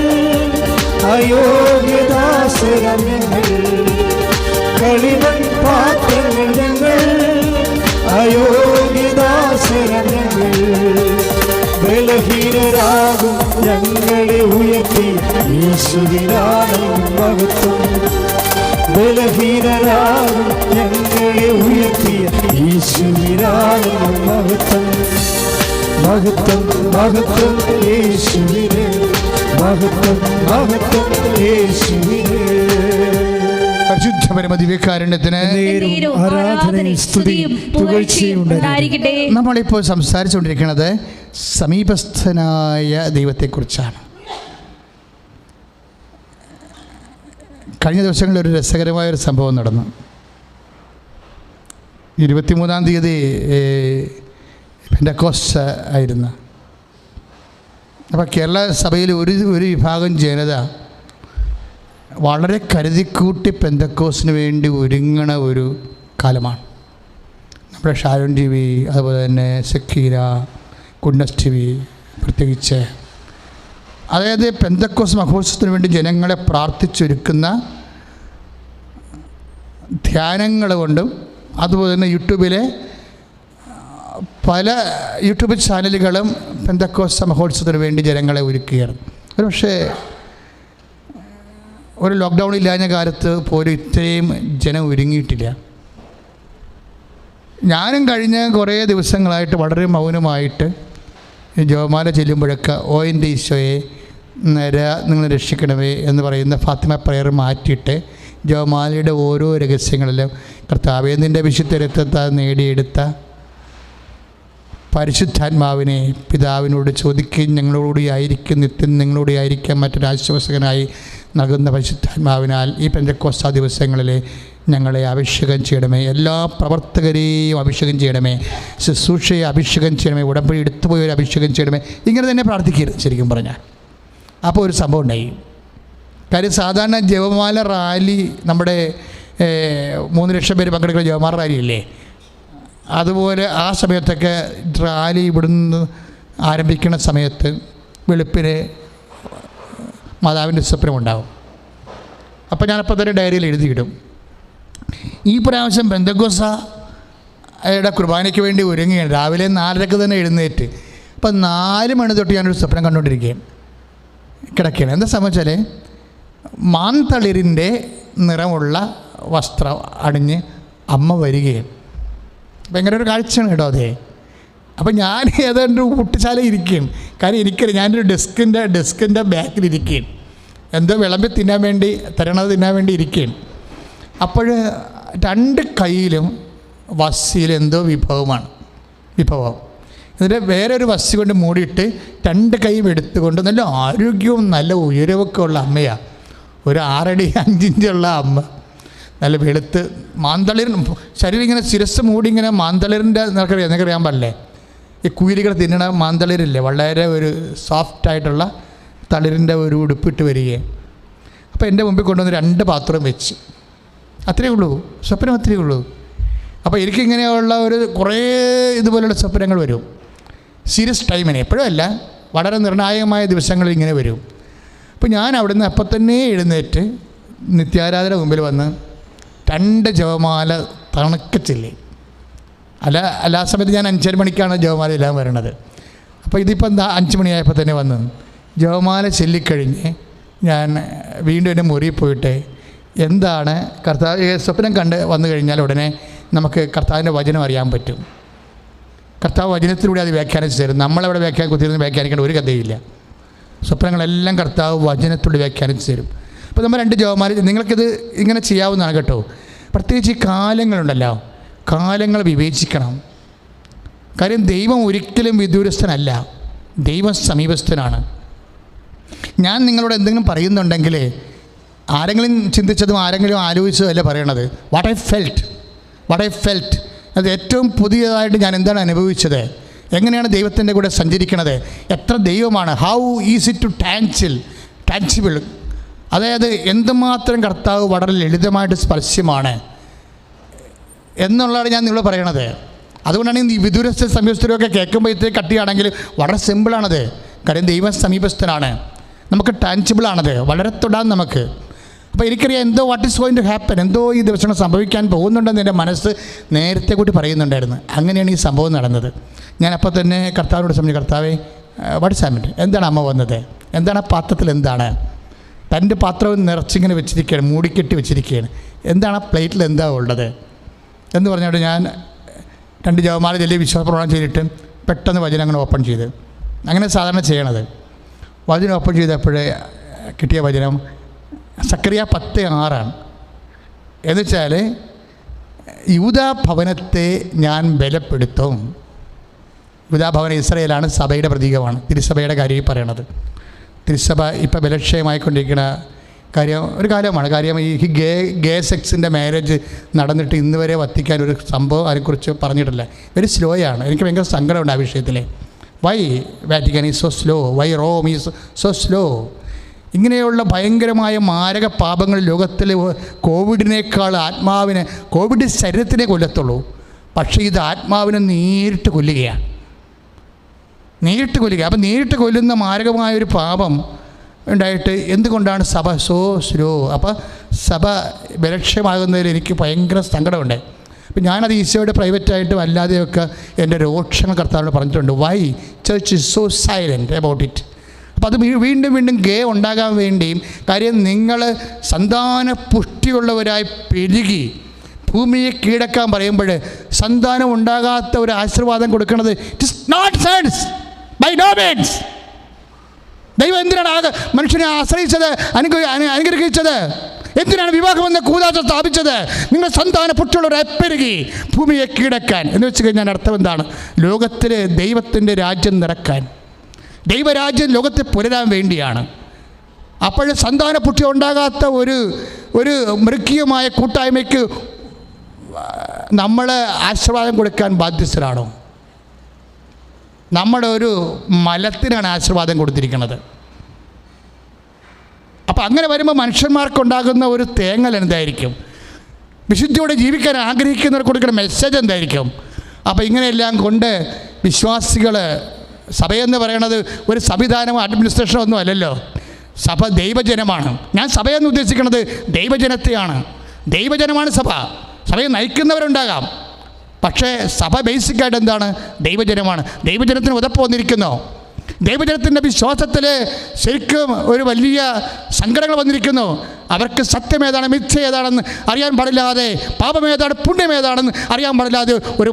അയോഗ്യദാസരം ഞങ്ങൾ. കളിമൺ പാത്രങ്ങൾ ഞങ്ങൾ, അയോഗ്യദാസരം ഞങ്ങൾ. ബലഹീനരാകും ഞങ്ങളെ ഉയർത്തി യേശുവിനാണ് മഹത്വം. ബലഹീനരാകും ഞങ്ങളെ ഉയർത്തിയ യേശുവിനാണ് മഹത്വം. മഹത്വം മഹത്വം യേശുവിനെ, മഹത്വം മഹത്വം യേശുവിനെ. പരിശുദ്ധ പരമദിവ്യകാരുണ്യത്തിന് ആരാധനയും സ്തുതിയും പുകഴ്ചയും ഉണ്ടായിരിക്കട്ടെ. നമ്മളിപ്പോൾ സംസാരിച്ചുകൊണ്ടിരിക്കുന്നത് സമീപസ്ഥനായ ദൈവത്തെക്കുറിച്ചാണ്. കഴിഞ്ഞ ദിവസങ്ങളിൽ ഒരു രസകരമായൊരു സംഭവം നടന്നു. 23-ാം തീയതി പെന്തക്കോസ്റ്റ് ആയിരുന്നു. അപ്പോൾ കേരള സഭയിൽ ഒരു വിഭാഗം ജനത വളരെ കരുതിക്കൂട്ടി പെന്തക്കോസ്റ്റിന് വേണ്ടി ഒരുങ്ങണ ഒരു കാലമാണ്. നമ്മുടെ ഷാരോൺ ടി വി, അതുപോലെ തന്നെ സക്കീര, ഗുഡ്നസ് ടി വി പ്രത്യേകിച്ച്, അതായത് പെന്തക്കോസ് മഹോത്സവത്തിന് വേണ്ടി ജനങ്ങളെ പ്രാർത്ഥിച്ചൊരുക്കുന്ന ധ്യാനങ്ങൾ കൊണ്ടും, അതുപോലെ തന്നെ യൂട്യൂബിലെ പല യൂട്യൂബ് ചാനലുകളും പെന്തക്കോസ് മഹോത്സവത്തിന് വേണ്ടി ജനങ്ങളെ ഒരുക്കുകയാണ്. ഒരു പക്ഷേ ഒരു ലോക്ക്ഡൗൺ ഇല്ലാഞ്ഞ കാലത്ത് പോലും ഇത്രയും ജനം ഒരുങ്ങിയിട്ടില്ല. ഞാനും കഴിഞ്ഞ കുറേ ദിവസങ്ങളായിട്ട് വളരെ മൗനമായിട്ട് ജപമാല ചെല്ലുമ്പോഴൊക്കെ ഓ എൻ്റെ ഈശോയെ നിങ്ങൾ രക്ഷിക്കണമേ എന്ന് പറയുന്ന ഫാത്തിമ പ്രയർ മാറ്റിയിട്ട് ജപമാലയുടെ ഓരോ രഹസ്യങ്ങളിലും കർത്താവേ നിൻ്റെ വിശുദ്ധ രക്തത്താൽ നേടിയെടുത്ത പരിശുദ്ധാത്മാവിനെ പിതാവിനോട് ചോദിക്കുകയും ഞങ്ങളോട് ആയിരിക്കും നിത്യം നിങ്ങളോട് ആയിരിക്കാൻ മറ്റൊരാശ്വാസകനായി നൽകുന്ന പരിശുദ്ധാത്മാവിനാൽ ഈ പെന്തക്കോസ്താ ദിവസങ്ങളിൽ ഞങ്ങളെ അഭിഷേകം ചെയ്യണമേ. എല്ലാ പ്രവർത്തകരെയും അഭിഷേകം ചെയ്യണമേ. ശുശ്രൂഷയെ അഭിഷേകം ചെയ്യണമേ. ഉടമ്പടി എടുത്തുപോയവരെ അഭിഷേകം ചെയ്യണമേ. ഇങ്ങനെ തന്നെ പ്രാർത്ഥിക്കരുത് ശരിക്കും പറഞ്ഞാൽ. അപ്പോൾ ഒരു സംഭവം ഉണ്ടായി. കാര്യം സാധാരണ ജപമാല റാലി നമ്മുടെ 3 ലക്ഷം പേര് പങ്കെടുക്കുന്ന ജപമാല റാലി ഇല്ലേ, അതുപോലെ ആ സമയത്തൊക്കെ റാലി ഇവിടുന്ന് ആരംഭിക്കുന്ന സമയത്ത് വെളുപ്പിന് മാതാവിൻ്റെ സ്വപ്നമുണ്ടാകും. അപ്പോൾ ഞാനപ്പോൾ തന്നെ ഡയറിയിൽ എഴുതിയിടും. ഈ പ്രാവശ്യം പെന്തക്കോസ്തായുടെ കുർബാനയ്ക്ക് വേണ്ടി ഒരുങ്ങുകയാണ്. രാവിലെ 4:30 തന്നെ എഴുന്നേറ്റ്. അപ്പം 4 മണി തൊട്ട് ഞാനൊരു സ്വപ്നം കണ്ടുകൊണ്ടിരിക്കുകയാണ്, കിടക്കുകയാണ്. എന്താ സംഭവിച്ചാൽ മാന്തളിരിൻ്റെ നിറമുള്ള വസ്ത്രം അണിഞ്ഞ് അമ്മ വരികയാണ്. ഭയങ്കര ഒരു കാഴ്ചയാണ് കേട്ടോ അതേ. അപ്പം ഞാൻ ഏതാണ്ട് കുട്ടിശാല ഇരിക്കുകയാണ്. കാര്യം എനിക്കറിയാം ഞാനൊരു ഡെസ്കിൻ്റെ ബാക്കിലിരിക്കുകയാണ്. എന്തോ വിളമ്പി തിന്നാൻ വേണ്ടി തിന്നാൻ വേണ്ടി ഇരിക്കുകയാണ്. അപ്പോൾ 2 കൈയിലും വസ്സിയിലെന്തോ വിഭവം. എന്നിട്ട് വേറൊരു വസ്തി കൊണ്ട് മൂടിയിട്ട് 2 കൈയും എടുത്തുകൊണ്ട് നല്ല ആരോഗ്യവും നല്ല ഉയരവൊക്കെ ഉള്ള അമ്മയാണ്. ഒരു 6 അടി 5 ഇഞ്ചുള്ള അമ്മ, നല്ല വെളുത്ത് മാന്തളിർ ശരീരം ഇങ്ങനെ ശിരസ് മൂടി ഇങ്ങനെ മാന്തളിറിൻ്റെ നിനക്കറിയാൻ പാടില്ലേ, ഈ കുയിലുകൾ തിന്നണ മാന്തളിരില്ലേ, വളരെ ഒരു സോഫ്റ്റായിട്ടുള്ള തളിരിൻ്റെ ഒരു ഉടുപ്പിട്ട് വരികയും. അപ്പോൾ എൻ്റെ മുമ്പിൽ കൊണ്ടുവന്ന് 2 പാത്രം വെച്ച്. അത്രയേ ഉള്ളൂ, സ്വപ്നം അത്രയേ ഉള്ളൂ. അപ്പോൾ എനിക്കിങ്ങനെയുള്ള ഒരു കുറേ ഇതുപോലുള്ള സ്വപ്നങ്ങൾ വരും. സീരിയസ് ടൈമിന് എപ്പോഴും അല്ല, വളരെ നിർണായകമായ ദിവസങ്ങളിൽ ഇങ്ങനെ വരും. അപ്പോൾ ഞാൻ അവിടുന്ന് അപ്പം തന്നെ എഴുന്നേറ്റ് നിത്യാരാധന മുമ്പിൽ വന്ന് 2 ജപമാല തണുക്കച്ചില്ലേ. ആ സമയത്ത് ഞാൻ 5 മണിക്കാണ് ജപമാല എല്ലാം വരണത്. അപ്പോൾ ഇതിപ്പോൾ എന്താ 5 മണിയായപ്പോൾ തന്നെ വന്ന് ജപമാല ചൊല്ലിക്കഴിഞ്ഞ് ഞാൻ വീണ്ടും എൻ്റെ മുറിയിൽ പോയിട്ട് എന്താണ് കർത്താവ് സ്വപ്നം കണ്ട് വന്നു കഴിഞ്ഞാൽ ഉടനെ നമുക്ക് കർത്താവിൻ്റെ വചനം അറിയാൻ പറ്റും. കർത്താവ് വചനത്തിലൂടെ അത് വ്യാഖ്യാനിച്ച് തരും. നമ്മളവിടെ കുത്തിയിരുന്ന് വ്യാഖ്യാനിക്കേണ്ട ഒരു കഥയില്ല. സ്വപ്നങ്ങളെല്ലാം കർത്താവ് വചനത്തിലൂടെ വ്യാഖ്യാനിച്ച് തരും. അപ്പോൾ നമ്മൾ 2 ജപമാല നിങ്ങൾക്കിത് ഇങ്ങനെ ചെയ്യാവുന്നതാണ് കേട്ടോ. പ്രത്യേകിച്ച് ഈ കാലങ്ങളുണ്ടല്ലോ, കാലങ്ങൾ വിവേചിക്കണം. കാര്യം ദൈവം ഒരിക്കലും വിദൂരസ്ഥനല്ല, ദൈവം സമീപസ്ഥനാണ്. ഞാൻ നിങ്ങളോട് എന്തെങ്കിലും പറയുന്നുണ്ടെങ്കിൽ ആരെങ്കിലും ചിന്തിച്ചതും ആരെങ്കിലും ആലോചിച്ചതും അല്ല പറയണത്. വാട്ട് ഐ ഫെൽറ്റ് അത് ഏറ്റവും പുതിയതായിട്ട് ഞാൻ എന്താണ് അനുഭവിച്ചത്, എങ്ങനെയാണ് ദൈവത്തിൻ്റെ കൂടെ സഞ്ചരിക്കണത്, എത്ര ദൈവമാണ്, ഹൗ ഈസ് ഇറ്റ് ടു ടാൻസിബിൾ, അതായത് എന്തുമാത്രം കർത്താവ് വളരെ ലളിതമായിട്ട് സ്പർശ്യമാണ് എന്നുള്ളതാണ് ഞാൻ നിങ്ങൾ പറയണത്. അതുകൊണ്ടാണ് ഈ വിദൂരസ്ഥ സമീപസ്ഥരൊക്കെ കേൾക്കുമ്പോൾ ഇത്രയും കട്ടിയാണെങ്കിൽ വളരെ സിമ്പിളാണത്. കാര്യം ദൈവം സമീപസ്ഥനാണ്, നമുക്ക് ടാൻസിബിളാണത്, വളരെ തൊടാൻ നമുക്ക്. അപ്പോൾ എനിക്കറിയാം എന്തോ what is going to happen, എന്തോ ഈ ദിവസങ്ങൾ സംഭവിക്കാൻ പോകുന്നുണ്ടെന്ന് എൻ്റെ മനസ്സ് നേരത്തെ കൂട്ടി പറയുന്നുണ്ടായിരുന്നു. അങ്ങനെയാണ് ഈ സംഭവം നടന്നത്. ഞാൻ അപ്പോൾ തന്നെ കർത്താവിനോട് സംബന്ധിച്ച്, കർത്താവേ വാട്സാപ്പിൻ്റെ എന്താണ് അമ്മ വന്നത്, എന്താണ് ആ പാത്രത്തിൽ, എന്താണ് തൻ്റെ പാത്രം നിറച്ചിങ്ങനെ വെച്ചിരിക്കുകയാണ്, മൂടിക്കെട്ടി വെച്ചിരിക്കുകയാണ്, എന്താണ് ആ പ്ലേറ്റിൽ എന്താ ഉള്ളത് എന്ന് പറഞ്ഞുകൊണ്ട് ഞാൻ 2 ജപമാല ചൊല്ലി വിശ്വാസപ്രമാണം ചെയ്തിട്ട് പെട്ടെന്ന് വചനം അങ്ങനെ ഓപ്പൺ ചെയ്ത്, അങ്ങനെ സാധാരണ ചെയ്യണത്. വചനം ഓപ്പൺ ചെയ്തപ്പോഴേ കിട്ടിയ വചനം സക്കറിയ 10:6 എന്നുവെച്ചാൽ യൂദാ ഭവനത്തെ ഞാൻ ബലപ്പെടുത്തും. യൂദാ ഭവനം ഇസ്രായേലാണ്, സഭയുടെ പ്രതീകമാണ്, തിരുസഭയുടെ കാര്യം പറയണത്. തിരുസഭ ഇപ്പോൾ ബലക്ഷയമായിക്കൊണ്ടിരിക്കുന്ന ഒരു കാലമാണ്. കാര്യം ഈ ഗേ സെക്സിൻ്റെ മാരേജ് നടന്നിട്ട് ഇന്ന് വരെ വത്തിക്കാൻ ഒരു സംഭവം അതിനെക്കുറിച്ച് പറഞ്ഞിട്ടില്ല. വെരി സ്ലോയാണ്. എനിക്ക് ഭയങ്കര സങ്കടമുണ്ട് ആ വിഷയത്തിൽ. Why Vatican is so slow, why Rome is so slow. ഇങ്ങനെയുള്ള ഭയങ്കരമായ മാരക പാപങ്ങൾ ലോകത്തിൽ കോവിഡിനേക്കാൾ ആത്മാവിനെ, കോവിഡ് ശരീരത്തിനെ കൊല്ലത്തുള്ളൂ, പക്ഷേ ഇത് ആത്മാവിനെ നേരിട്ട് കൊല്ലുകയാണ്. അപ്പം നേരിട്ട് കൊല്ലുന്ന മാരകമായൊരു പാപം ഉണ്ടായിട്ട് എന്തുകൊണ്ടാണ് സഭ സോ സ്ലോ? അപ്പോൾ സഭ ബലക്ഷയമാകുന്നതിൽ എനിക്ക് ഭയങ്കര സങ്കടമുണ്ട്. അപ്പം ഞാനത് ഈശോയുടെ പ്രൈവറ്റായിട്ടും അല്ലാതെയൊക്കെ എൻ്റെ രോക്ഷങ്ങൾ കർത്താവിനോട് പറഞ്ഞിട്ടുണ്ട്. Why church is so silent about it. അപ്പോൾ അത് വീണ്ടും ഗേ ഉണ്ടാകാൻ വേണ്ടിയും, കാര്യം നിങ്ങൾ സന്താന പുഷ്ടിയുള്ളവരായി ഭൂമിയെ കീഴടക്കാൻ പറയുമ്പോൾ സന്താനം ഉണ്ടാകാത്ത ഒരു ആശീർവാദം കൊടുക്കുന്നത് it is not sense by no means. ദൈവം എന്തിനാണ് മനുഷ്യനെ ആശ്രയിച്ചത്, അനുഗ്രഹിച്ചത്? എന്തിനാണ് വിവാഹമെന്ന കൂതാശ സ്ഥാപിച്ചത്? നിങ്ങൾ സന്താന പുറ്റുള്ളവരെ പെരുകി ഭൂമിയെ കീഴടക്കാൻ എന്ന് വെച്ച് കഴിഞ്ഞാൽ അർത്ഥം എന്താണ്? ലോകത്തിൽ ദൈവത്തിൻ്റെ രാജ്യം നിറക്കാൻ, ദൈവരാജ്യം ലോകത്തെ പുലരാൻ വേണ്ടിയാണ്. അപ്പോൾ സന്താന പുഷ്ടി ഉണ്ടാകാത്ത ഒരു മൃഗീയമായ കൂട്ടായ്മയ്ക്ക് നമ്മൾ ആശീർവാദം കൊടുക്കാൻ ബാധ്യസ്ഥരാണോ? നമ്മുടെ ഒരു മലത്തിനാണ് ആശീർവാദം കൊടുത്തിരിക്കുന്നത്. അപ്പം അങ്ങനെ വരുമ്പോൾ മനുഷ്യന്മാർക്കുണ്ടാകുന്ന ഒരു തേങ്ങൽ എന്തായിരിക്കും? വിശുദ്ധിയോടെ ജീവിക്കാൻ ആഗ്രഹിക്കുന്നവർക്ക് കൊടുക്കുന്ന മെസ്സേജ് എന്തായിരിക്കും? അപ്പോൾ ഇങ്ങനെയെല്ലാം കൊണ്ട് വിശ്വാസികൾ, സഭയെന്ന് പറയണത് ഒരു സംവിധാനമോ അഡ്മിനിസ്ട്രേഷനോ ഒന്നും അല്ലല്ലോ. സഭ ദൈവജനമാണ്. ഞാൻ സഭയെന്ന് ഉദ്ദേശിക്കുന്നത് ദൈവജനത്തെയാണ്. ദൈവജനമാണ് സഭ. സഭയെ നയിക്കുന്നവരുണ്ടാകാം, പക്ഷേ സഭ ബേസിക്കായിട്ട് എന്താണ്? ദൈവജനമാണ്. ദൈവജനത്തിന് ഉതപ്പ് വന്നിരിക്കുന്നോ? ദൈവജനത്തിൻ്റെ വിശ്വാസത്തിൽ ശരിക്കും ഒരു വലിയ സങ്കടങ്ങൾ വന്നിരിക്കുന്നു. അവർക്ക് സത്യം ഏതാണ്, മിഥ്യ ഏതാണെന്ന് അറിയാൻ പാടില്ലാതെ, പാപമേതാണ് പുണ്യമേതാണെന്ന് അറിയാൻ പാടില്ലാതെ ഒരു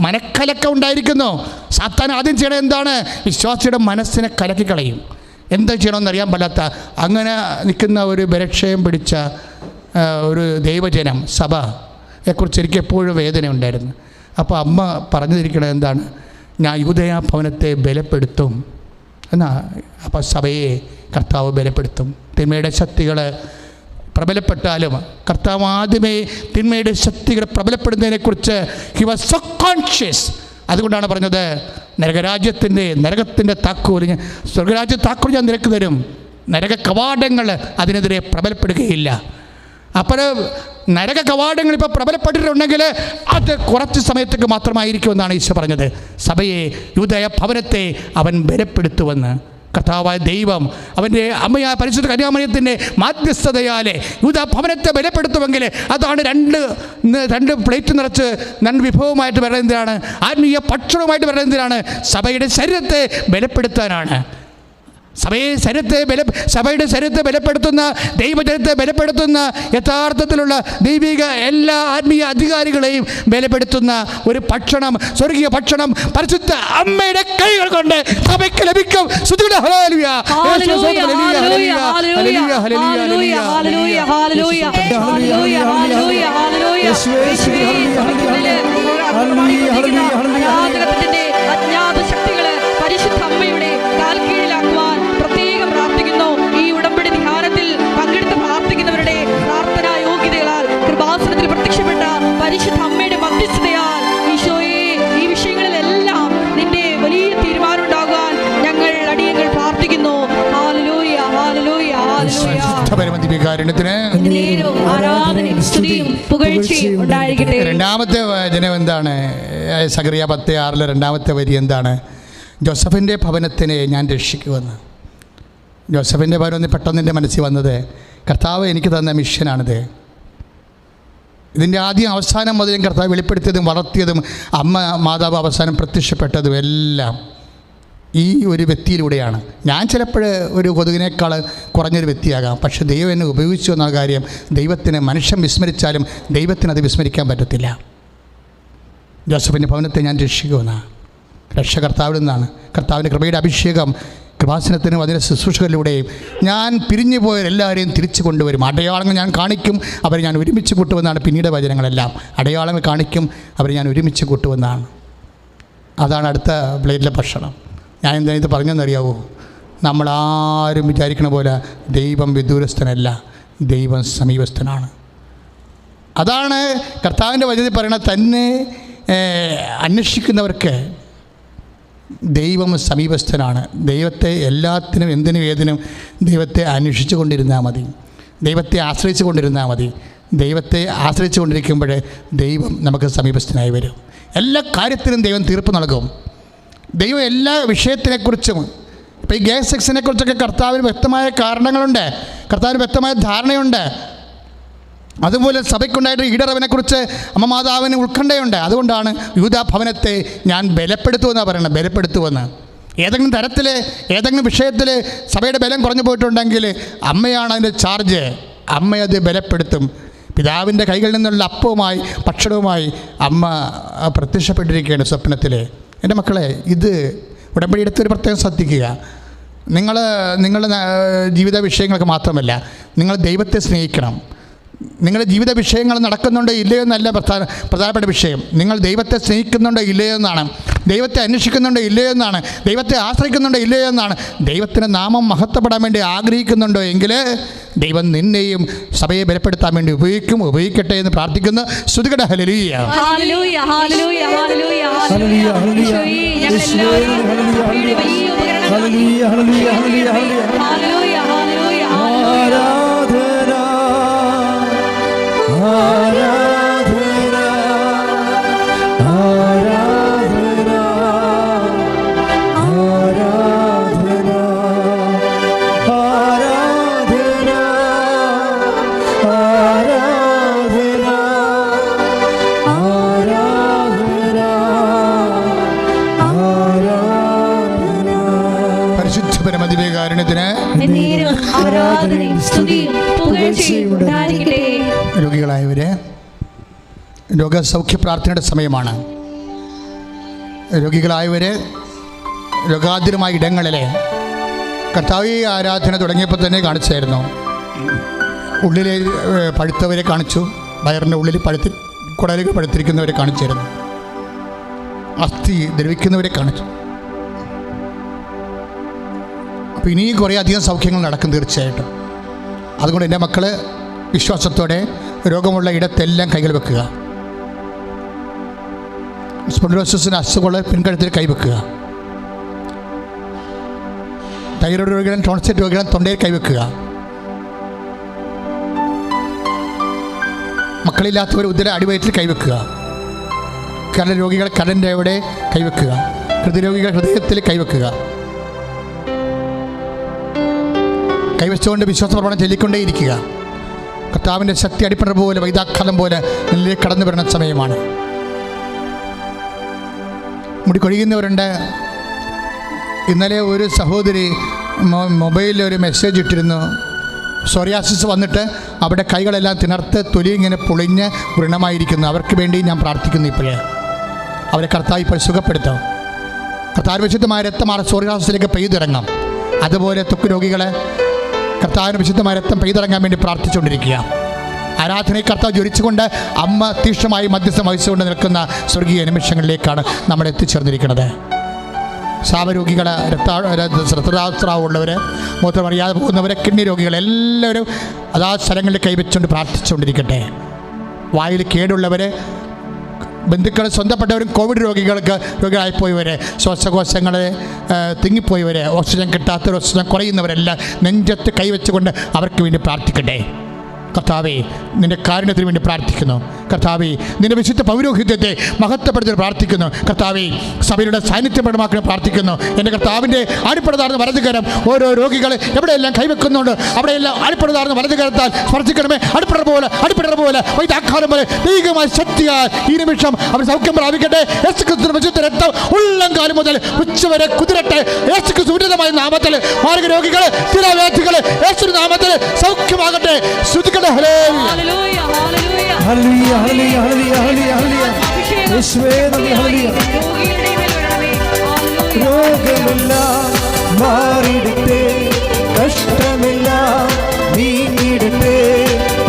മനക്കലക്കം ഉണ്ടായിരിക്കുന്നു. സാത്താൻ ആദ്യം ചെയ്യണത് എന്താണ്? വിശ്വാസിയുടെ മനസ്സിനെ കലക്കിക്കളയും. എന്താ ചെയ്യണമെന്ന് അറിയാൻ പാടില്ലാത്ത അങ്ങനെ നിൽക്കുന്ന ഒരു ബലക്ഷയം പിടിച്ച ഒരു ദൈവജനം, സഭയെക്കുറിച്ച് എനിക്ക് എപ്പോഴും വേദന ഉണ്ടായിരുന്നു. അപ്പോൾ അമ്മ പറഞ്ഞിരിക്കുന്നത് എന്താണ്? ഞാൻ യൂദയ ഭവനത്തെ ബലപ്പെടുത്തും എന്നാ. അപ്പോൾ സഭയെ കർത്താവ് ബലപ്പെടുത്തും. തിന്മയുടെ ശക്തികൾ പ്രബലപ്പെട്ടാലും കർത്താവ് ആദ്യമേ തിന്മയുടെ ശക്തികൾ പ്രബലപ്പെടുന്നതിനെക്കുറിച്ച് ഹി വാസ് സോ കോൺഷ്യസ്. അതുകൊണ്ടാണ് പറഞ്ഞത്, നരകത്തിൻ്റെ താക്കോൽ, സ്വർഗരാജ്യ താക്കോൽ ഞാൻ നിനക്ക് തരും, നരക കവാടങ്ങൾ അതിനെതിരെ പ്രബലപ്പെടുകയില്ല. അപ്പോൾ നരക കവാടങ്ങൾ ഇപ്പോൾ പ്രബലപ്പെട്ടിട്ടുണ്ടെങ്കിൽ അത് കുറച്ച് സമയത്തേക്ക് മാത്രമായിരിക്കുമെന്നാണ് ഈശോ പറഞ്ഞത്. സഭയെ, യൂദയ ഭവനത്തെ അവൻ ബലപ്പെടുത്തുമെന്ന്. കർത്താവായ ദൈവം അവൻ്റെ അമ്മയായ പരിശുദ്ധ കന്യാമറിയത്തിൻ്റെ മാധ്യസ്ഥതയാലെ യൂദയ ഭവനത്തെ ബലപ്പെടുത്തുമെങ്കിൽ അതാണ് രണ്ട് പ്ലേറ്റ് നിറച്ച് രണ്ട് വിഭവമായിട്ട് വരുന്നത് എന്തിനാണ്? ആത്മീയ ഭക്ഷണവുമായിട്ട് വരുന്നത് എന്തിനാണ്? സഭയുടെ ശരീരത്തെ ബലപ്പെടുത്താനാണ്. സഭയുടെ ശരീരത്തെ ബലപ്പെടുത്തുന്ന, ദൈവജനത്തെ ബലപ്പെടുത്തുന്ന, യഥാർത്ഥത്തിലുള്ള ദൈവിക എല്ലാ ആത്മീയ അധികാരികളെയും ബലപ്പെടുത്തുന്ന ഒരു ഭക്ഷണം, സ്വർഗീയ ഭക്ഷണം പരിശുദ്ധ അമ്മയുടെ കൈകൾ കൊണ്ട് സഭയ്ക്ക് ലഭിക്കും. അജ്ഞാത ശക്തികള് പരിശുദ്ധ അമ്മയുടെ കാൽ കീഴിലാക്കുവാൻ പ്രത്യേകം പ്രാർത്ഥിക്കുന്നു. ഈ ഉടമ്പടി ധ്യാനത്തിൽ പങ്കെടുത്ത് പ്രാർത്ഥിക്കുന്നവരുടെ പ്രാർത്ഥനാ യോഗ്യതകളാൽ കൃപാസനത്തിൽ പ്രത്യക്ഷപ്പെട്ട പരിശുദ്ധ അമ്മയുടെ മധ്യസ്ഥതയാൽ ഈശോയെ ഈ വിഷയങ്ങളിലെല്ലാം നിന്റെ വലിയ തീരുമാനം ഉണ്ടാകാൻ ഞങ്ങൾ അടിയങ്ങൾ പ്രാർത്ഥിക്കുന്നു. ഹല്ലേലൂയ, ഹല്ലേലൂയ, ഹല്ലേലൂയ. ആരാധനയും സ്തുതിയും പുകഴ്ചയും ഉണ്ടായിരിക്കട്ടെ. രണ്ടാമത്തെ വചനം എന്താണ്? സഖറിയ 10:6 രണ്ടാമത്തെ വരി എന്താണ്? ജോസഫിൻ്റെ ഭവനത്തിനെ ഞാൻ രക്ഷിക്കുമെന്ന്. ജോസഫിൻ്റെ ഭവനം പെട്ടെന്ന് എൻ്റെ മനസ്സിൽ വന്നത് കർത്താവ് എനിക്ക് തന്ന മിഷനാണിത്. ഇതിൻ്റെ ആദ്യം അവസാനം മുതലും കർത്താവ് വെളിപ്പെടുത്തിയതും വളർത്തിയതും അമ്മ മാതാവ് അവസാനം പ്രത്യക്ഷപ്പെട്ടതും എല്ലാം ഈ ഒരു വ്യക്തിയിലൂടെയാണ്. ഞാൻ ചിലപ്പോൾ ഒരു കൊതുകിനേക്കാൾ കുറഞ്ഞൊരു വ്യക്തിയാകാം, പക്ഷേ ദൈവം എന്നെ ഉപയോഗിച്ചു എന്ന കാര്യം ദൈവത്തിന്, മനുഷ്യൻ വിസ്മരിച്ചാലും ദൈവത്തിനത് വിസ്മരിക്കാൻ പറ്റത്തില്ല. ജോസഫിൻ്റെ ഭവനത്തെ ഞാൻ രക്ഷിക്കുമെന്നാണ്. രക്ഷ കർത്താവിൽ നിന്നാണ്. കർത്താവിൻ്റെ കൃപയുടെ അഭിഷേകം കൃപാസനത്തിനും അതിൻ്റെ ശുശ്രൂഷകളിലൂടെയും ഞാൻ പിരിഞ്ഞു പോയവരെല്ലാവരെയും തിരിച്ചു കൊണ്ടുവരും. അടയാളങ്ങൾ ഞാൻ കാണിക്കും, അവരെ ഞാൻ ഒരുമിച്ച് കൂട്ടുമെന്നാണ് പിന്നീട് വചനങ്ങളെല്ലാം. അടയാളങ്ങൾ കാണിക്കും, അവരെ ഞാൻ ഒരുമിച്ച് കൂട്ടുമെന്നാണ്. അതാണ് അടുത്ത പ്ലേറ്റിലെ ഭക്ഷണം. ഞാൻ എന്താ ഇത് പറഞ്ഞെന്നറിയാവോ? നമ്മളാരും വിചാരിക്കണ പോലെ ദൈവം വിദൂരസ്ഥനല്ല, ദൈവം സമീപസ്ഥനാണ്. അതാണ് കർത്താവിൻ്റെ വചനത്തിൽ പറയണത്. തന്നെ അന്വേഷിക്കുന്നവർക്ക് ദൈവം സമീപസ്ഥനാണ്. ദൈവത്തെ എല്ലാത്തിനും, എന്തിനും ഏതിനും ദൈവത്തെ അന്വേഷിച്ചു കൊണ്ടിരുന്നാൽ മതി, ദൈവത്തെ ആശ്രയിച്ചു കൊണ്ടിരുന്നാൽ മതി. ദൈവത്തെ ആശ്രയിച്ചു കൊണ്ടിരിക്കുമ്പോൾ ദൈവം നമുക്ക് സമീപസ്ഥനായി വരും. എല്ലാ കാര്യത്തിനും ദൈവം തീർപ്പ് നൽകും. ദൈവം എല്ലാ വിഷയത്തിനെക്കുറിച്ചും, ഇപ്പോൾ ഈ ഗ്യാസ് സെക്സിനെ കുറിച്ചൊക്കെ കർത്താവിന് വ്യക്തമായ കാരണങ്ങളുണ്ട്, കർത്താവിന് വ്യക്തമായ ധാരണയുണ്ട്. അതുപോലെ സഭയ്ക്കുണ്ടായിട്ട് ഈടറവിനെക്കുറിച്ച് അമ്മ മാതാവിന് ഉത്കണ്ഠയുണ്ട്. അതുകൊണ്ടാണ് യൂദാ ഭവനത്തെ ഞാൻ ബലപ്പെടുത്തുമെന്നാണ് പറയുന്നത്. ബലപ്പെടുത്തുമെന്ന് ഏതെങ്കിലും തരത്തിൽ, ഏതെങ്കിലും വിഷയത്തിൽ സഭയുടെ ബലം കുറഞ്ഞു പോയിട്ടുണ്ടെങ്കിൽ അമ്മയാണ് അതിൻ്റെ ചാർജ്. അമ്മയത് ബലപ്പെടുത്തും. പിതാവിൻ്റെ കൈകളിൽ നിന്നുള്ള അപ്പവുമായി ഭക്ഷണവുമായി അമ്മ പ്രത്യക്ഷപ്പെട്ടിരിക്കുകയാണ് സ്വപ്നത്തിൽ. എൻ്റെ മക്കളെ, ഇത് ഉടമ്പടി എടുത്തൊരു പ്രത്യേകം ശ്രദ്ധിക്കുക. നിങ്ങളുടെ ജീവിത വിഷയങ്ങൾക്ക് മാത്രമല്ല, നിങ്ങൾ ദൈവത്തെ സ്നേഹിക്കണം. നിങ്ങളുടെ ജീവിത വിഷയങ്ങൾ നടക്കുന്നുണ്ടോ ഇല്ലയോ എന്നല്ല പ്രധാനപ്പെട്ട വിഷയം. നിങ്ങൾ ദൈവത്തെ സ്നേഹിക്കുന്നുണ്ടോ ഇല്ലയോ എന്നാണ്, ദൈവത്തെ അന്വേഷിക്കുന്നുണ്ടോ ഇല്ലയോ എന്നാണ്, ദൈവത്തെ ആശ്രയിക്കുന്നുണ്ടോ ഇല്ലയോ എന്നാണ്. ദൈവത്തിൻ്റെ നാമം മഹത്വപ്പെടാൻ വേണ്ടി ആഗ്രഹിക്കുന്നുണ്ടോ എങ്കിൽ ദൈവം നിന്നെയും സഭയെ ബലപ്പെടുത്താൻ വേണ്ടി ഉപയോഗിക്കട്ടെ എന്ന് പ്രാർത്ഥിക്കുന്നു. സ്തുതികട ഹല്ലേലൂയ. ഹല്ലേലൂയ ഹല്ലേലൂയ ഹല്ലേലൂയ ഹല്ലേലൂയ ഹല്ലേലൂയ ഹല്ലേലൂയ ഹല്ലേലൂയ രോഗികളായവരെ, രോഗസൗഖ്യ പ്രാർത്ഥനയുടെ സമയമാണ്. രോഗികളായവരെ, രോഗാതുരമായ ഇടങ്ങളിലെ കർത്താവ് ആരാധന തുടങ്ങിയപ്പോൾ തന്നെ കാണിച്ചായിരുന്നു. ഉള്ളിലെ പഴുത്തവരെ കാണിച്ചു, വയറിൻ്റെ ഉള്ളിൽ കുടലുകൾ പഴുത്തിരിക്കുന്നവരെ കാണിച്ചിരുന്നു, അസ്ഥി ദ്രവിക്കുന്നവരെ കാണിച്ചു. അപ്പോൾ ഇനിയും കുറേ അധികം സൗഖ്യങ്ങൾ നടക്കും തീർച്ചയായിട്ടും. അതുകൊണ്ട് എൻ്റെ മക്കൾ വിശ്വാസത്തോടെ രോഗമുള്ള ഇടത്തെല്ലാം കൈകൾ വെക്കുക. സ്പോണ്ടിലോസിസിന് അസുഖമുള്ള പിൻകഴുത്തിൽ കൈവെക്കുക. തൈറോയ്ഡ് രോഗികളും ടോൺസിൽ രോഗികളും തൊണ്ടയിൽ കൈവെക്കുക. മക്കളില്ലാത്തവർ ഉദര അടിവയറ്റിൽ കൈവെക്കുക. കരൾ രോഗികൾ കരളിൻ്റെ എവിടെ കൈവെക്കുക. ഹൃദയരോഗികൾ ഹൃദയത്തിൽ കൈവെക്കുക. കൈവച്ചുകൊണ്ട് വിശ്വാസ പ്രമാണം ചൊല്ലിക്കൊണ്ടേയിരിക്കുക. കർത്താവിൻ്റെ ശക്തി അടിപ്പണ പോലെ വൈദാക്കാലം പോലെ നിന്നിലേക്ക് കടന്നു വരുന്ന സമയമാണ്. മുടി കൊഴിയുന്നവരുണ്ട്. ഇന്നലെ ഒരു സഹോദരി മൊബൈലിൽ ഒരു മെസ്സേജ് ഇട്ടിരുന്നു. സോറിയാസിസ് വന്നിട്ട് അവിടെ കൈകളെല്ലാം തിണർത്ത് തൊലി ഇങ്ങനെ പൊളിഞ്ഞ് വൃണമായിരിക്കുന്നു. അവർക്ക് വേണ്ടി ഞാൻ പ്രാർത്ഥിക്കുന്നു. ഇപ്പോഴേ അവരെ കർത്താവ് ഇപ്പോൾ സുഖപ്പെടുത്തും. കർത്താവ് വിശുദ്ധമായ രക്തമാണ് സോറിയാസിസിലേക്ക് പെയ്തിറങ്ങാം. അതുപോലെ ത്വക്ക് രോഗികളെ കർത്താവിന് വിശുദ്ധമായ രക്തം പെയ്തിറങ്ങാൻ വേണ്ടി പ്രാർത്ഥിച്ചുകൊണ്ടിരിക്കുക. ആരാധനയെ കർത്താവ് ജ്വലിച്ചുകൊണ്ട് അമ്മ തീക്ഷ്ണമായി മധ്യസ്ഥം വഹിച്ചുകൊണ്ട് നിൽക്കുന്ന സ്വർഗീയ നിമിഷങ്ങളിലേക്കാണ് നമ്മൾ എത്തിച്ചേർന്നിരിക്കുന്നത്. ശാപരോഗികൾ, രക്തസ്രാവമുള്ളവർ, മൂത്രമറിയാതെ പോകുന്നവർ, കിഡ്നി രോഗികൾ എല്ലാവരും അതാ സ്ഥലങ്ങളിൽ കൈവച്ചുകൊണ്ട് പ്രാർത്ഥിച്ചുകൊണ്ടിരിക്കട്ടെ. വായിൽ കേടുള്ളവർ, ബന്ധുക്കൾ, സ്വന്തപ്പെട്ടവരും, കോവിഡ് രോഗികളായിപ്പോയവർ, ശ്വാസകോശങ്ങൾ തിങ്ങിപ്പോയവർ, ഓക്സിജൻ കിട്ടാത്തവർ, ഓക്സിജൻ കുറയുന്നവരെല്ലാം നെഞ്ചത്ത് കൈവച്ചുകൊണ്ട് അവർക്ക് വേണ്ടി പ്രാർത്ഥിക്കട്ടെ. കർത്താവേ, നിൻ്റെ കാരുണ്യത്തിന് വേണ്ടി പ്രാർത്ഥിക്കുന്നു. കർത്താവേ, നിൻ്റെ വിശുദ്ധ പൗരോഹിത്യത്തെ മഹത്വപ്പെടുത്തി പ്രാർത്ഥിക്കുന്നു. കർത്താവേ, സഭയുടെ സാന്നിധ്യപരമാക്കി പ്രാർത്ഥിക്കുന്നു. എൻ്റെ കർത്താവിൻ്റെ അടിപ്പടതാർന്ന വലതുകരം ഓരോ രോഗികൾ എവിടെയെല്ലാം കൈവെക്കുന്നുണ്ട് അവിടെയെല്ലാം അടിപ്പടതാർന്ന വലതുകരത്താൽ സ്പർശിക്കണമേ. അടിപ്പട പോലെ വൈദാക്കാലം പോലെ ദൈവികമായ ശക്തിയാൽ ഈ നിമിഷം അവർ സൗഖ്യം പ്രാപിക്കട്ടെ. യേശുക്രിസ്തുവിന്റെ വിശുദ്ധ രക്തം ഉള്ളംകാലം മുതൽ ഉച്ചവരെ കുതിരട്ടെ. യേശുക്രിസ്തു ഉന്നതമായ നാമത്തിൽ മാർഗ രോഗികൾ, സ്ഥിരവേദികൾ യേശു നാമത്തിൽ സൗഖ്യമാകട്ടെ. ശ്രുതിക്കട്ടെ. ഹല്ലേലൂയ ഹല്ലേലൂയ ഹല്ലേലൂയ ഹല്ലേലൂയ ഹല്ലേലൂയ യേശുവേ നന്ദി. ഹല്ലേലൂയ. രോഗമെല്ലാം മാറിടട്ടെ, കഷ്ടമെല്ലാം നീങ്ങിടട്ടെ.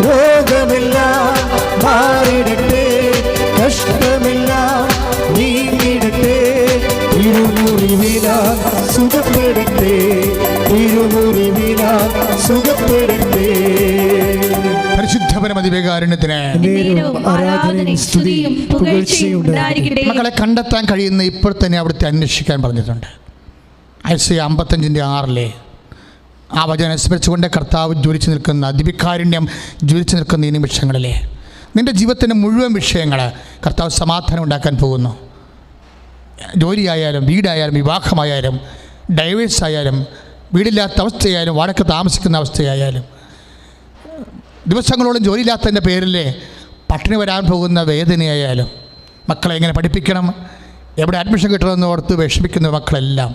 രോഗമെല്ലാം മാറിടട്ടെ, കഷ്ടമെല്ലാം നീങ്ങിടട്ടെ. തിരുമുറിവിനാൽ സുഖപ്പെടട്ടെ, തിരുമുറിവിനാൽ സുഖപ്പെടട്ടെ. പരിശുദ്ധപരമതിവേകാരുണ്യത്തിന് മക്കളെ കണ്ടെത്താൻ കഴിയുന്ന ഇപ്പോൾ തന്നെ അവിടുത്തെ അന്വേഷിക്കാൻ പറഞ്ഞിട്ടുണ്ട്. ഐസയ 55:6 ആ വചനം അനുസ്മരിച്ചുകൊണ്ട് കർത്താവ് ജ്വലിച്ചു നിൽക്കുന്ന ദിവികാരുണ്യം ജ്വലിച്ചു നിൽക്കുന്ന ഈ നിമിഷങ്ങളിലെ നിൻ്റെ ജീവിതത്തിൻ്റെ മുഴുവൻ വിഷയങ്ങൾ കർത്താവ് സമാധാനം ഉണ്ടാക്കാൻ പോകുന്നു. ജോലിയായാലും, വീടായാലും, വിവാഹമായാലും, ഡൈവേഴ്സ് ആയാലും, വീടില്ലാത്ത അവസ്ഥയായാലും, വാടക താമസിക്കുന്ന അവസ്ഥയായാലും, ദിവസങ്ങളോളം ജോലിയില്ലാത്തതിൻ്റെ പേരിൽ പട്ടിണി വരാൻ പോകുന്ന വേദനയായാലും, മക്കളെ എങ്ങനെ പഠിപ്പിക്കണം, എവിടെ അഡ്മിഷൻ കിട്ടണമെന്ന് ഓർത്ത് വിഷമിക്കുന്ന മക്കളെല്ലാം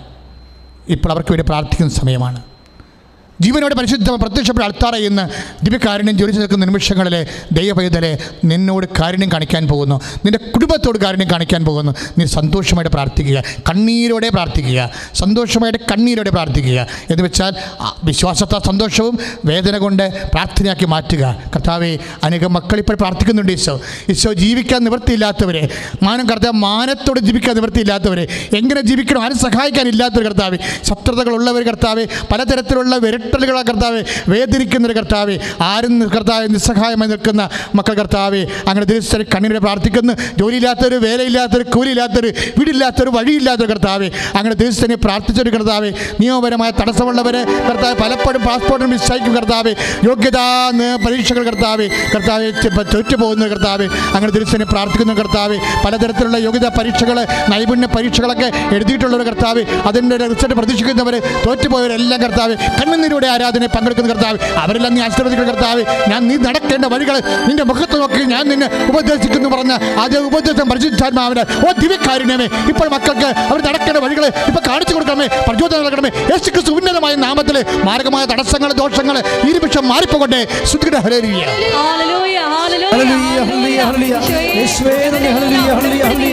ഇപ്പോൾ അവർക്ക് വേണ്ടി പ്രാർത്ഥിക്കുന്ന സമയമാണ്. ജീവനോടെ പരിശുദ്ധ പ്രത്യക്ഷപ്പെട്ട അൾത്താറയിൽ നിന്ന് ദിവ്യകാരുണ്യം ജ്വലിച്ചു നിൽക്കുന്ന നിമിഷങ്ങളിലെ ദൈവപൈതലെ നിന്നോട് കാരുണ്യം കാണിക്കാൻ പോകുന്നു, നിൻ്റെ കുടുംബത്തോട് കാരുണ്യം കാണിക്കാൻ പോകുന്നു. നീ സന്തോഷമായിട്ട് പ്രാർത്ഥിക്കുക, കണ്ണീരോടെ പ്രാർത്ഥിക്കുക, സന്തോഷമായിട്ട് കണ്ണീരോടെ പ്രാർത്ഥിക്കുക. എന്ന് വെച്ചാൽ വിശ്വാസത്താൽ സന്തോഷവും വേദന കൊണ്ട് പ്രാർത്ഥനയാക്കി മാറ്റുക. കർത്താവേ, അനേകം മക്കൾ ഇപ്പോൾ പ്രാർത്ഥിക്കുന്നുണ്ട്. ഈശോ ജീവിക്കാൻ നിവൃത്തിയില്ലാത്തവരെ, മാനത്തോടെ ജീവിക്കാൻ നിവൃത്തിയില്ലാത്തവരെ, എങ്ങനെ ജീവിക്കണം ആരും സഹായിക്കാനില്ലാത്തവർ കർത്താവേ, ശത്രുതകളുള്ളവർ കർത്താവേ, പലതരത്തിലുള്ള വിരട്ടലുകളെ കർത്താവെ, വേദനിക്കുന്നൊരു കർത്താവെ, ആരും കർത്താവെ നിസ്സഹായമായി നിൽക്കുന്ന മക്കൾ കർത്താവെ, അങ്ങനെ തിരിച്ചറി കണ്ണിനെ പ്രാർത്ഥിക്കുന്നു. ജോലിയില്ലാത്തൊരു, വേലയില്ലാത്തൊരു, കൂലിയില്ലാത്തൊരു, വീടില്ലാത്തൊരു, വഴിയില്ലാത്തൊരു കർത്താവെ, അങ്ങനെ തിരിച്ചറി പ്രാർത്ഥിച്ചൊരു കർത്താവെ, നിയമപരമായ തടസ്സമുള്ളവരെ കർത്താവ് പലപ്പോഴും പാസ്പോർട്ടിന് മിസ്സായിക്കും കർത്താവെ, യോഗ്യതാ പരീക്ഷകൾ കർത്താവെ തോറ്റുപോകുന്ന കർത്താവെ, അങ്ങനെ തിരിച്ചറി പ്രാർത്ഥിക്കുന്ന കർത്താവെ, പലതരത്തിലുള്ള യോഗ്യതാ പരീക്ഷകൾ, നൈപുണ്യ പരീക്ഷകളൊക്കെ എഴുതിയിട്ടുള്ളൊരു കർത്താവെ, അതിൻ്റെ റിസൾട്ട് പ്രതീക്ഷിക്കുന്നവർ തോറ്റുപോയവരെല്ലാം കർത്താവെ കണ്ണുനീരോടെ ആരാധനയെ പങ്കെടുക്കുന്ന കർത്താവ്, അവരെല്ലാം നീ ആശീർവദിക്കുന്ന കർത്താവ്. നീ നടക്കേണ്ട വഴികൾ നിന്റെ മുഖത്ത് നോക്കി ഞാൻ നിന്നെ ഉപദേശിക്കുന്നു പറഞ്ഞ അതേ ഉപദേശം പരിശുദ്ധാത്മാവിന് ദിവ്യകാരുണ്യമേ ഇപ്പോൾ മക്കൾക്ക് അവർ നടക്കേണ്ട വഴികൾ ഇപ്പോൾ കാണിച്ചു കൊടുക്കണമേ, പ്രചോദനം നൽകണമേ. യേശുക്രിസ്തു ഉന്നതമായ നാമത്തിൽ മാരകമായ തടസ്സങ്ങൾ, ദോഷങ്ങൾ ഈ നിമിഷം മാറിപ്പോകട്ടെ. സ്തുതിക്കട്ടെ. ഹല്ലേലൂയ, ഹല്ലേലൂയ,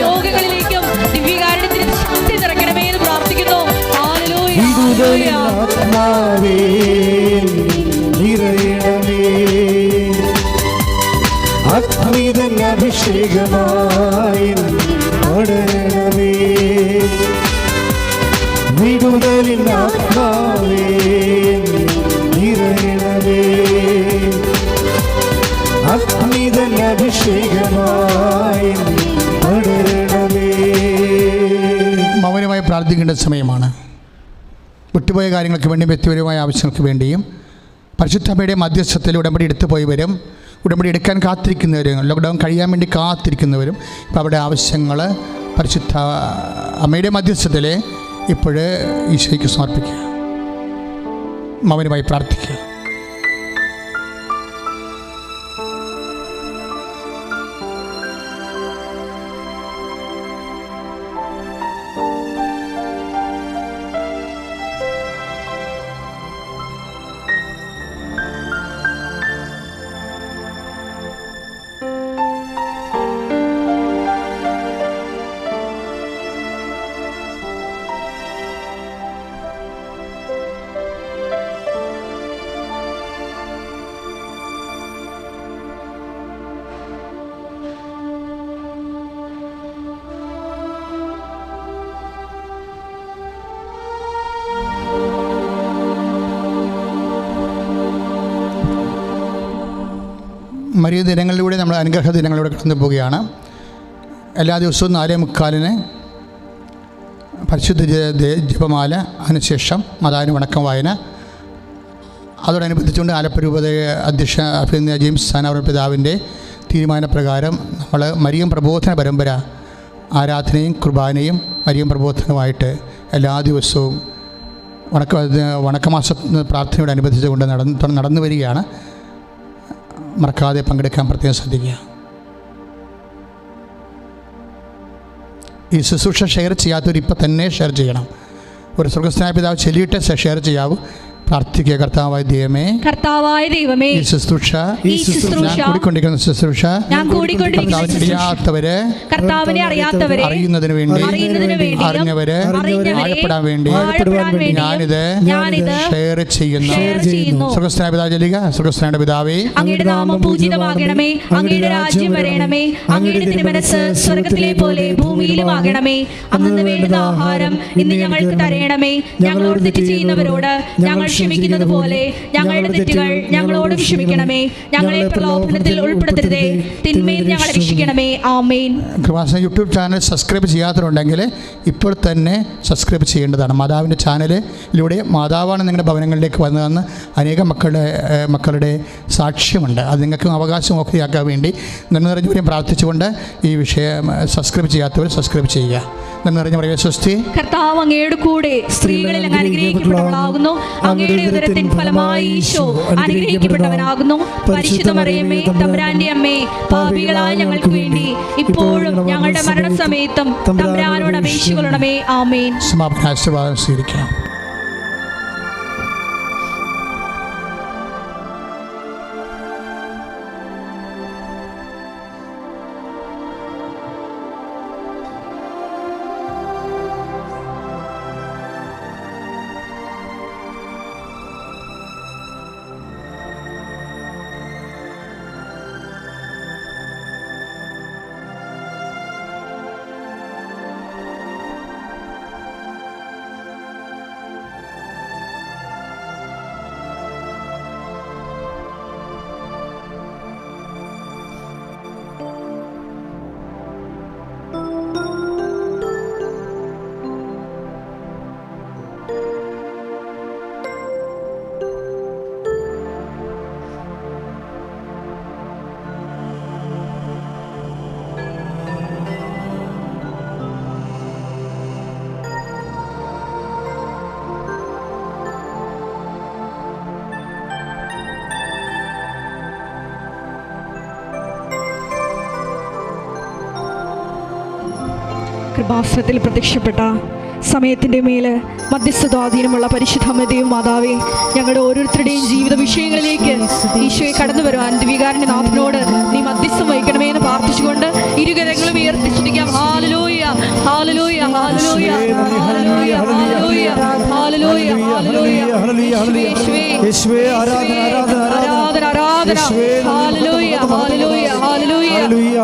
രോഗങ്ങളിലേക്കും ദിവ്യകാരുണ്യത്തിന് ശക്തി നിറയ്ക്കണമേ എന്ന് പ്രാർത്ഥിക്കുന്നു. ആത്മാവേ നിറയണമേ, അഗ്നിതൻ അഭിഷേകമായി പടരണമേ. വിടുതലിൻ ആത്മാവേ നിറയണമേ, അഗ്നിതൻ അഭിഷേകമായി പടരണമേ. മൗനമായി പ്രാർത്ഥിക്കേണ്ട സമയമാണ്. വിട്ടുപോയ കാര്യങ്ങൾക്ക് വേണ്ടിയും വ്യക്തിപരമായ ആവശ്യങ്ങൾക്ക് വേണ്ടിയും പരിശുദ്ധമ്മയുടെ മധ്യസ്ഥത്തിൽ ഉടമ്പടി എടുത്തു പോയവരും ഉടമ്പടി എടുക്കാൻ കാത്തിരിക്കുന്നവരും ലോക്ക്ഡൗൺ കഴിയാൻ വേണ്ടി കാത്തിരിക്കുന്നവരും ഇപ്പോൾ അവരുടെ ആവശ്യങ്ങൾ പരിശുദ്ധ അമ്മയുടെ മധ്യസ്ഥത്തിൽ ഇപ്പോൾ ഈശോയ്ക്ക് സമർപ്പിക്കുക. മൗനമായി പ്രാർത്ഥിക്കുക. മരിയ ദിനങ്ങളിലൂടെ നമ്മൾ അനുഗ്രഹ ദിനങ്ങളിലൂടെ കടന്നു പോവുകയാണ്. എല്ലാ ദിവസവും 4:45 പരിശുദ്ധ ജപമാല, അതിനുശേഷം മതാവിന് വണക്കം വായന. അതോടനുബന്ധിച്ചുകൊണ്ട് ആലപ്പുഴ രൂപത അധ്യക്ഷ അഭിനന്ദ ജെയിംസ് സാനാവർ പിതാവിൻ്റെ തീരുമാനപ്രകാരം നമ്മൾ മരിയം പ്രബോധന പരമ്പര ആരാധനയും കുർബാനയും മരിയം പ്രബോധനവുമായിട്ട് എല്ലാ ദിവസവും വണക്കമാസ പ്രാർത്ഥനയോടനുബന്ധിച്ചുകൊണ്ട് നടന്നു വരികയാണ്. മറക്കാതെ പങ്കെടുക്കാൻ പ്രത്യേകം ശ്രദ്ധിക്കുക. ഈ ശുശ്രൂഷ ഷെയർ ചെയ്യാത്തവർ ഇപ്പം തന്നെ ഷെയർ ചെയ്യണം. ഒരു സ്വർഗ്ഗസ്ഥനായ പിതാവ് ചൊല്ലിയിട്ട് ഷെയർ ചെയ്യാവൂ. പ്രാർത്ഥിക്കുക. കർത്താവായ ദൈവമേ, ഈ ശുശ്രൂഷ ഞാൻ കൂടിക്കൊണ്ടിരിക്കുന്ന ശുശ്രൂഷ കർത്താവിനെ അറിയാത്തവരെ അറിയുന്നതിന് വേണ്ടി അറിഞ്ഞവരെ ആഴപ്പെടാൻ വേണ്ടി ഞാനിത് ഷെയർ ചെയ്യുന്നു. സ്വർഗ്ഗസ്ഥനായ പിതാവ് ചൊല്ലുക. സ്വർഗ്ഗസ്ഥനായ പിതാവേ, അങ്ങയുടെ നാമം പൂജിതമാകണമേ, അങ്ങയുടെ രാജ്യം വരണമേ, അങ്ങയുടെ തിരുമനസ്സ് സ്വർഗ്ഗത്തിലെ പോലെ ഭൂമിയിലുമാകണമേ. അന്നു വേണ്ടുന്ന ആഹാരം ഇന്ന് ഞങ്ങൾക്ക് തരണമേ. ഞങ്ങളോട് തെറ്റ് ചെയ്യുന്നവരോട് ഞങ്ങൾ ക്ഷമിക്കുന്നത് പോലെ ഞങ്ങളുടെ തെറ്റുകൾ ഞങ്ങളോട് ക്ഷമിക്കണമേ. ഞങ്ങളെ പ്രലോഭനത്തിൽ ഉൾപ്പെടുത്തരുതേ, തിന്മയിൽ ഞങ്ങളെ രക്ഷിക്കണമേ. ആമേൻ. കൃപാസന യൂട്യൂബ് ചാനൽ സബ്സ്ക്രൈബ് ചെയ്യാത്തവരുണ്ടെങ്കിൽ ഇപ്പോൾ തന്നെ സബ്സ്ക്രൈബ് ചെയ്യേണ്ടതാണ്. മാതാവിൻ്റെ ചാനലിലൂടെ മാതാവാണ് നിങ്ങളുടെ ഭവനങ്ങളിലേക്ക് വന്നതെന്ന് അനേകം മക്കളുടെ സാക്ഷ്യമുണ്ട്. അത് നിങ്ങൾക്ക് അവകാശം ഓഹരിയാക്കാൻ വേണ്ടി നിറഞ്ഞവരെയും പ്രാർത്ഥിച്ചുകൊണ്ട് ഈ വിഷയം സബ്സ്ക്രൈബ് ചെയ്യാത്തവർ സബ്സ്ക്രൈബ് ചെയ്യുക. നിറഞ്ഞ പറയുക, സ്വസ്തി കർത്താവ് അങ്ങയുടെ കൂടെ സ്ത്രീകളിൽ അങ്ങ് അനുഗ്രഹിക്കപ്പെട്ടവളാകുന്നു. അങ്ങയുടെ ഉദരത്തിൻ ഫലമായി ഈശോ അനുഗ്രഹിക്കപ്പെട്ടവനാകുന്നു. പരിശുദ്ധ മറിയമേ, തമ്പുരാന്റെ അമ്മേ, പാപികളായ ഞങ്ങൾക്ക് വേണ്ടി ഇപ്പോഴും ഞങ്ങളുടെ മരണസമയത്തും തമ്പുരാനോട് അപേക്ഷിക്കണമേ. ആമേൻ. സമാപന ആശീർവാദം സ്വീകരിക്കാം. കൃപാസനത്തിൽ പ്രത്യക്ഷപ്പെട്ട സമയത്തിൻ്റെ മേല് മധ്യസ്ഥതാധീനമുള്ള പരിശുദ്ധ ദൈവമാതാവേ, ഞങ്ങളുടെ ഓരോരുത്തരുടെയും ജീവിത വിഷയങ്ങളിലേക്ക് ഈശോയെ കടന്നു വരുവാൻ ദിവികാരുണ്യനാഥനോട് നീ മധ്യസ്ഥം വഹിക്കണമേ എന്ന് പ്രാർത്ഥിച്ചുകൊണ്ട് ഇരുകരങ്ങളും ഉയർത്തിച്ചിരിക്കാം. ഹാലലൂയ ഹല്ലേലൂയ ഹല്ലേലൂയ ഹല്ലേലൂയ ഹല്ലേലൂയ ഹല്ലേലൂയ ഹല്ലേലൂയ യേശുവേ ആരാധന ആരാധന ആരാധന ഹല്ലേലൂയ ഹല്ലേലൂയ ഹല്ലേലൂയ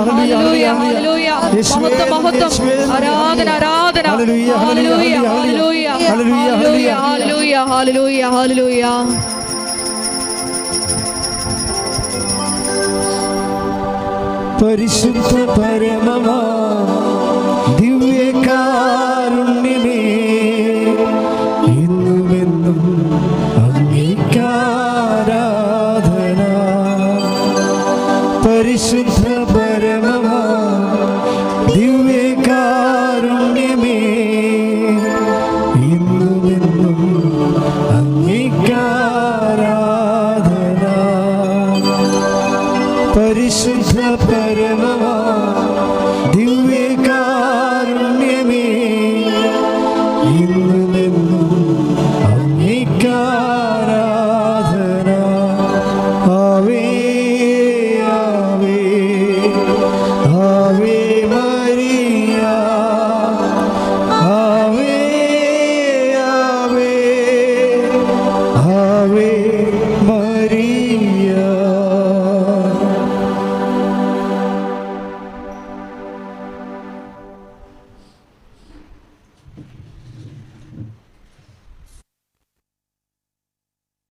ഹല്ലേലൂയ ഹല്ലേലൂയ മഹത്വം മഹത്വം ആരാധന ആരാധന ഹല്ലേലൂയ ഹല്ലേലൂയ ഹല്ലേലൂയ ഹല്ലേലൂയ ഹല്ലേലൂയ ഹല്ലേലൂയ. പരിശുദ്ധ പരമമാ